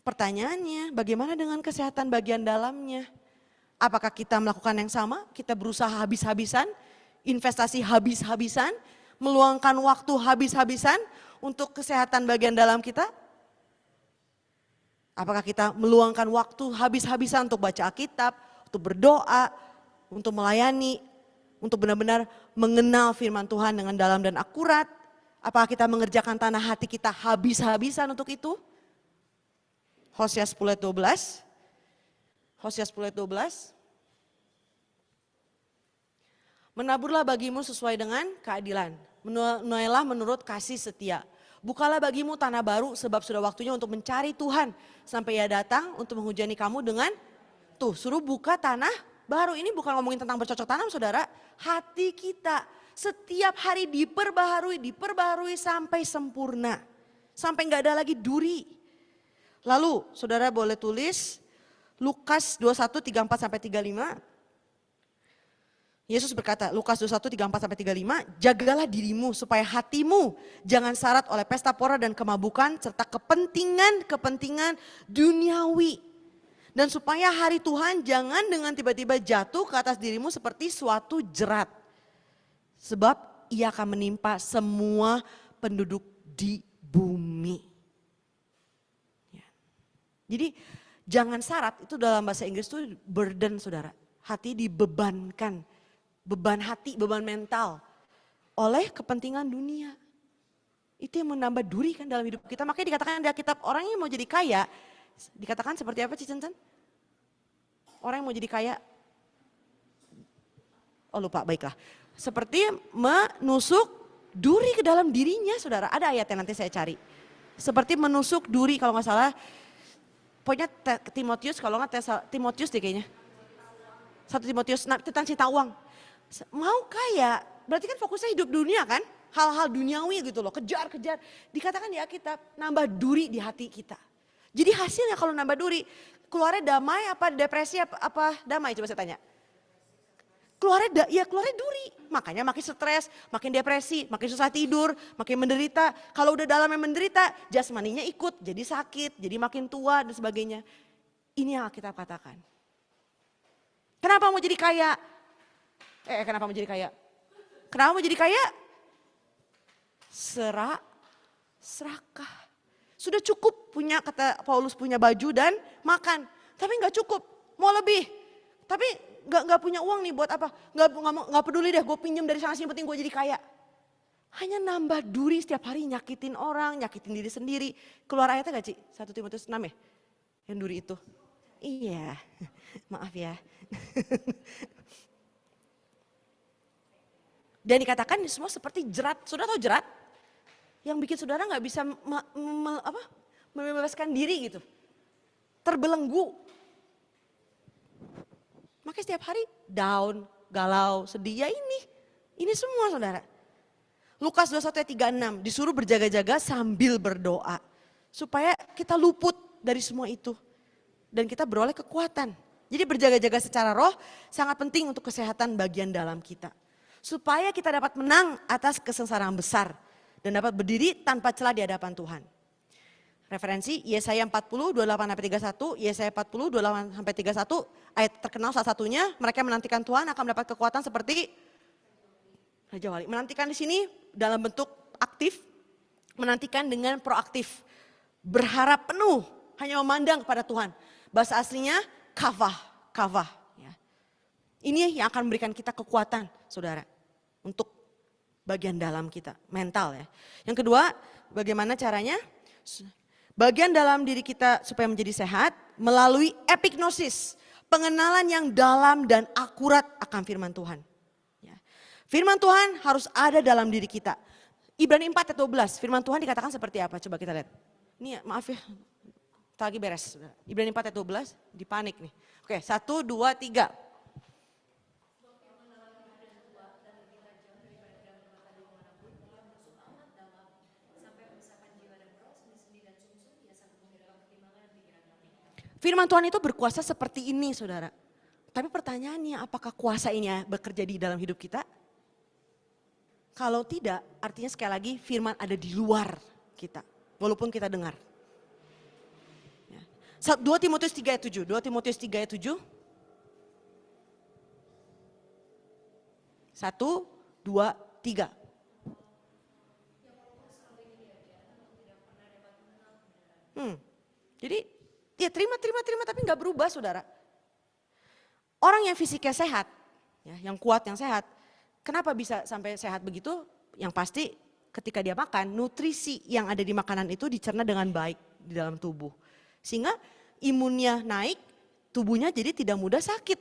Pertanyaannya bagaimana dengan kesehatan bagian dalamnya? Apakah kita melakukan yang sama? Kita berusaha habis-habisan, investasi habis-habisan, meluangkan waktu habis-habisan untuk kesehatan bagian dalam kita? Apakah kita meluangkan waktu habis-habisan untuk baca Alkitab, untuk berdoa, untuk melayani, untuk benar-benar mengenal firman Tuhan dengan dalam dan akurat? Apakah kita mengerjakan tanah hati kita habis-habisan untuk itu? Hosea 10 ayat 12. Hosea 10 ayat 12. Menaburlah bagimu sesuai dengan keadilan. Menuailah menurut kasih setia. Bukalah bagimu tanah baru sebab sudah waktunya untuk mencari Tuhan. Sampai ia datang untuk menghujani kamu dengan, tuh suruh buka tanah baru. Ini bukan ngomongin tentang bercocok tanam saudara. Hati kita setiap hari diperbaharui sampai sempurna. Sampai gak ada lagi duri. Lalu saudara boleh tulis Lukas 21, 34-35. Yesus berkata, Lukas 21, 34-35, jagalah dirimu supaya hatimu jangan syarat oleh pesta pora dan kemabukan serta kepentingan duniawi. Dan supaya hari Tuhan jangan dengan tiba-tiba jatuh ke atas dirimu seperti suatu jerat. Sebab ia akan menimpa semua penduduk di bumi. Ya. Jadi jangan syarat, itu dalam bahasa Inggris itu burden saudara. Hati dibebankan. Beban hati, beban mental oleh kepentingan dunia. Itu yang menambah duri kan dalam hidup kita. Makanya dikatakan di Alkitab orang yang mau jadi kaya, dikatakan seperti apa Cicen? Orang yang mau jadi kaya, oh lupa, baiklah. Seperti menusuk duri ke dalam dirinya saudara. Ada ayatnya nanti saya cari. Seperti menusuk duri kalau nggak salah. Pokoknya Timotius, kalau nggak Timotius deh kayaknya. 1 Timotius, tentang cinta uang. Mau kaya, berarti kan fokusnya hidup dunia kan? Hal-hal duniawi gitu loh, kejar. Dikatakan di Alkitab, nambah duri di hati kita. Jadi hasilnya kalau nambah duri, keluarnya damai apa depresi apa damai coba saya tanya. Keluarnya duri, makanya makin stres, makin depresi, makin susah tidur, makin menderita. Kalau udah dalamnya menderita, jasmaninya ikut, jadi sakit, jadi makin tua dan sebagainya. Ini yang Alkitab katakan. Kenapa mau jadi kaya? Kenapa mau jadi kaya? Kenapa mau jadi kaya? Serakah. Sudah cukup punya, kata Paulus, punya baju dan makan. Tapi gak cukup, mau lebih. Tapi gak punya uang nih buat apa? Gak peduli deh, gue pinjem dari sana sini, penting gue jadi kaya. Hanya nambah duri setiap hari, nyakitin orang, nyakitin diri sendiri. Keluar ayatnya gak Ci? 1 Timotius 6 ya? Yang duri itu. Iya, maaf ya. Dan dikatakan semua seperti jerat. Sudah tahu jerat? Yang bikin saudara gak bisa membebaskan diri gitu. Terbelenggu. Makanya setiap hari down, galau, sedih. Ya ini semua saudara. Lukas 21 ayat 36, disuruh berjaga-jaga sambil berdoa. Supaya kita luput dari semua itu. Dan kita beroleh kekuatan. Jadi berjaga-jaga secara roh sangat penting untuk kesehatan bagian dalam kita. Supaya kita dapat menang atas kesengsaraan besar dan dapat berdiri tanpa celah di hadapan Tuhan. Referensi Yesaya 40, 28-31, Yesaya 40, 28-31, ayat terkenal salah satunya, mereka menantikan Tuhan akan mendapat kekuatan seperti Raja Wali. Menantikan di sini dalam bentuk aktif, menantikan dengan proaktif. Berharap penuh, hanya memandang kepada Tuhan. Bahasa aslinya kavah. Ya. Ini yang akan memberikan kita kekuatan, saudara, untuk bagian dalam kita, mental ya. Yang kedua, bagaimana caranya? Bagian dalam diri kita supaya menjadi sehat melalui epignosis, pengenalan yang dalam dan akurat akan firman Tuhan. Ya. Firman Tuhan harus ada dalam diri kita. Ibrani 4 ayat 12, firman Tuhan dikatakan seperti apa? Coba kita lihat. Ini maaf ya, kita lagi beres. Ibrani 4 ayat 12, dipanik nih. Oke, 1, 2, 3. Firman Tuhan itu berkuasa seperti ini, saudara. Tapi pertanyaannya, apakah kuasa ini bekerja di dalam hidup kita? Kalau tidak, artinya sekali lagi firman ada di luar kita. Walaupun kita dengar. 2 Timotius 3 ayat 7. 2 Timotius 3 ayat 7. 1, 2, 3. Jadi ya terima tapi nggak berubah, saudara. Orang yang fisiknya sehat, ya, yang kuat, yang sehat, kenapa bisa sampai sehat begitu? Yang pasti ketika dia makan, nutrisi yang ada di makanan itu dicerna dengan baik di dalam tubuh. Sehingga imunnya naik, tubuhnya jadi tidak mudah sakit.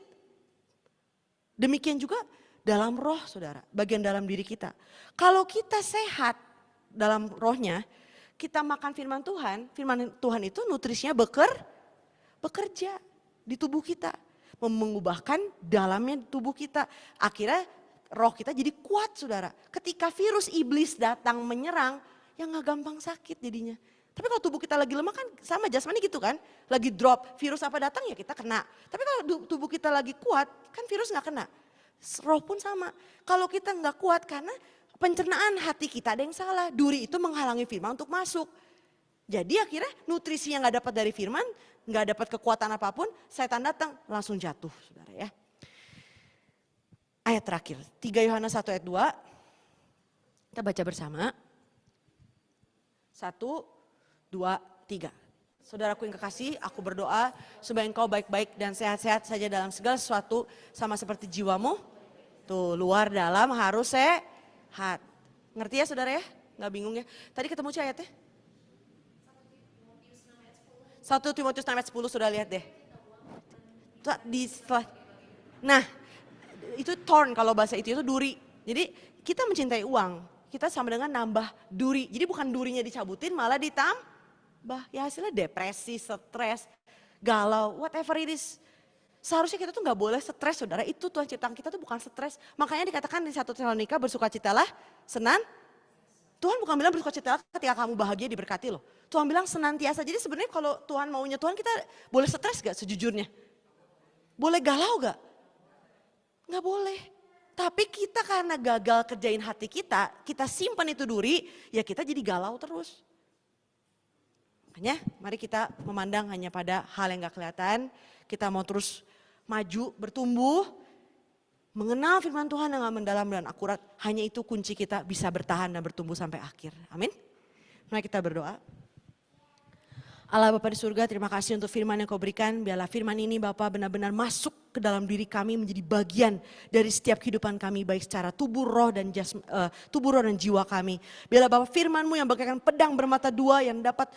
Demikian juga dalam roh, saudara, bagian dalam diri kita. Kalau kita sehat dalam rohnya, kita makan firman Tuhan itu nutrisinya bekerja di tubuh kita. Mengubahkan dalamnya tubuh kita. Akhirnya roh kita jadi kuat, saudara. Ketika virus iblis datang menyerang, ya gak gampang sakit jadinya. Tapi kalau tubuh kita lagi lemah kan sama jasmani gitu kan. Lagi drop, virus apa datang ya kita kena. Tapi kalau tubuh kita lagi kuat, kan virus gak kena. Roh pun sama. Kalau kita gak kuat karena pencernaan hati kita ada yang salah. Duri itu menghalangi firman untuk masuk. Jadi akhirnya nutrisi yang gak dapat dari firman, gak dapat kekuatan apapun, setan datang langsung jatuh, saudara ya. Ayat terakhir, 3 Yohanes 1 ayat 2. Kita baca bersama. 1, 2, 3. Saudaraku yang kekasih, aku berdoa supaya engkau baik-baik dan sehat-sehat saja dalam segala sesuatu, sama seperti jiwamu. Tuh, luar dalam harus sehat. Ngerti ya, saudara ya? Nggak bingung ya? Tadi ketemu ayatnya? 1 Timotius 6 ayat 10, sudah lihat deh. Nah, itu thorn kalau bahasa itu duri. Jadi kita mencintai uang, kita sama dengan nambah duri. Jadi bukan durinya dicabutin, malah ditambah. Ya hasilnya depresi, stres, galau, whatever it is. Seharusnya kita tuh gak boleh stres, saudara. Itu Tuhan ciptaan kita tuh bukan stres. Makanya dikatakan di 1 Tesalonika, bersukacitalah, senang. Tuhan bukan bilang bersukacitalah ketika kamu bahagia diberkati loh. Tuhan bilang senantiasa. Jadi sebenarnya kalau Tuhan maunya Tuhan, kita boleh stres gak sejujurnya? Boleh galau gak? Gak boleh. Tapi kita karena gagal kerjain hati kita simpan itu duri, ya kita jadi galau terus. Makanya mari kita memandang hanya pada hal yang gak kelihatan. Kita mau terus maju, bertumbuh, mengenal firman Tuhan yang mendalam dan akurat. Hanya itu kunci kita bisa bertahan dan bertumbuh sampai akhir. Amin. Mari kita berdoa. Allah Bapa di surga, terima kasih untuk firman yang kau berikan. Biarlah firman ini Bapa benar-benar masuk ke dalam diri kami, menjadi bagian dari setiap kehidupan kami, baik secara tubuh, roh dan jiwa kami. Biarlah Bapa firman-Mu yang bagaikan pedang bermata dua yang dapat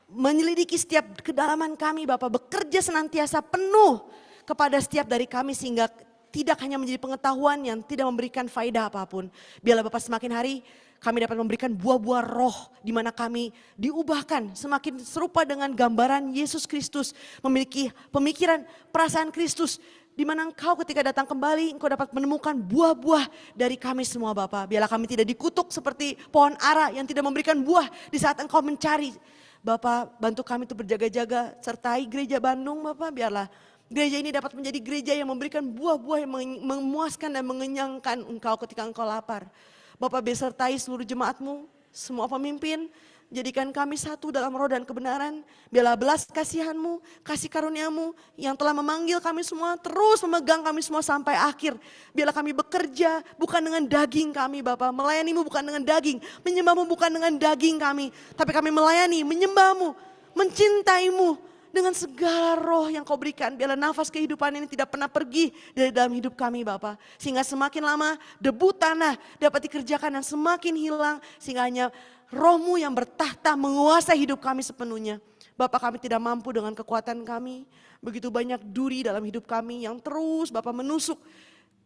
menyelidiki setiap kedalaman kami, Bapa, bekerja senantiasa penuh kepada setiap dari kami sehingga tidak hanya menjadi pengetahuan yang tidak memberikan faedah apapun. Biarlah Bapa semakin hari kami dapat memberikan buah-buah roh di mana kami diubahkan semakin serupa dengan gambaran Yesus Kristus, memiliki pemikiran, perasaan Kristus, di mana Engkau ketika datang kembali Engkau dapat menemukan buah-buah dari kami semua Bapa. Biarlah kami tidak dikutuk seperti pohon ara yang tidak memberikan buah di saat Engkau mencari. Bapa, bantu kami untuk berjaga-jaga, sertai gereja Bandung Bapa, biarlah gereja ini dapat menjadi gereja yang memberikan buah-buah yang memuaskan dan mengenyangkan Engkau ketika Engkau lapar. Bapak besertai seluruh jemaat-Mu, Semua pemimpin, jadikan kami satu dalam roh dan kebenaran. Biarlah belas kasihan-Mu, kasih karunia-Mu yang telah memanggil kami semua, terus memegang kami semua sampai akhir. Biarlah kami bekerja bukan dengan daging kami Bapa, melayani-Mu bukan dengan daging, menyembah-Mu bukan dengan daging kami. Tapi kami melayani, menyembah-Mu, mencintai-Mu dengan segala roh yang Kau berikan. Biarlah nafas kehidupan ini tidak pernah pergi dari dalam hidup kami Bapa. Sehingga semakin lama debu tanah dapat dikerjakan dan semakin hilang. Sehingga hanya Roh-Mu yang bertahta menguasai hidup kami sepenuhnya. Bapa, kami tidak mampu dengan kekuatan kami. Begitu banyak duri dalam hidup kami yang terus Bapa menusuk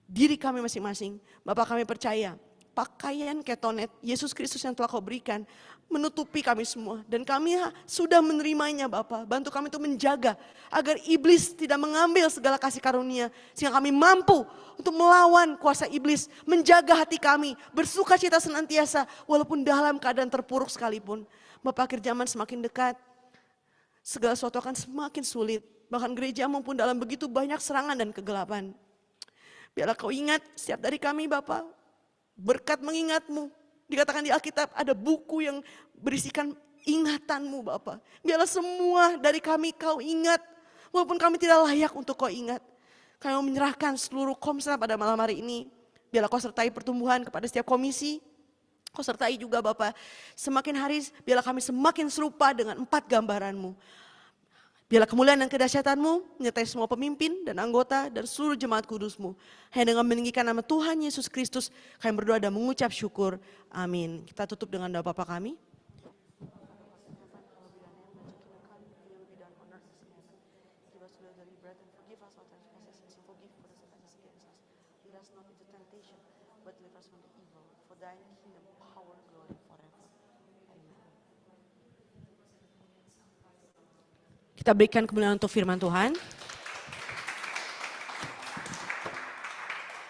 diri kami masing-masing. Bapa, kami percaya pakaian ketonet Yesus Kristus yang telah Kau berikan menutupi kami semua. Dan kami sudah menerimanya Bapa. Bantu kami untuk menjaga agar iblis tidak mengambil segala kasih karunia. Sehingga kami mampu untuk melawan kuasa iblis. Menjaga hati kami, bersuka cita senantiasa walaupun dalam keadaan terpuruk sekalipun. Bapa, akhir zaman semakin dekat, segala sesuatu akan semakin sulit. Bahkan gerejamu pun dalam begitu banyak serangan dan kegelapan. Biarlah Kau ingat setiap dari kami Bapa, berkat mengingat-Mu. Dikatakan di Alkitab ada buku yang berisikan ingatan-Mu Bapa. Biarlah semua dari kami Kau ingat. Walaupun kami tidak layak untuk Kau ingat. Kami mau menyerahkan seluruh Komsel pada malam hari ini. Biarlah Kau sertai pertumbuhan kepada setiap komisi. Kau sertai juga Bapa. Semakin hari biarlah kami semakin serupa dengan 4 gambaran-Mu. Biarlah kemuliaan dan kedahsyatan-Mu menyertai semua pemimpin dan anggota dan seluruh jemaat kudus-Mu. Hanya dengan meninggikan nama Tuhan Yesus Kristus kami berdoa dan mengucap syukur. Amin. Kita tutup dengan doa Bapa kami. Kita berikan kemuliaan untuk firman Tuhan.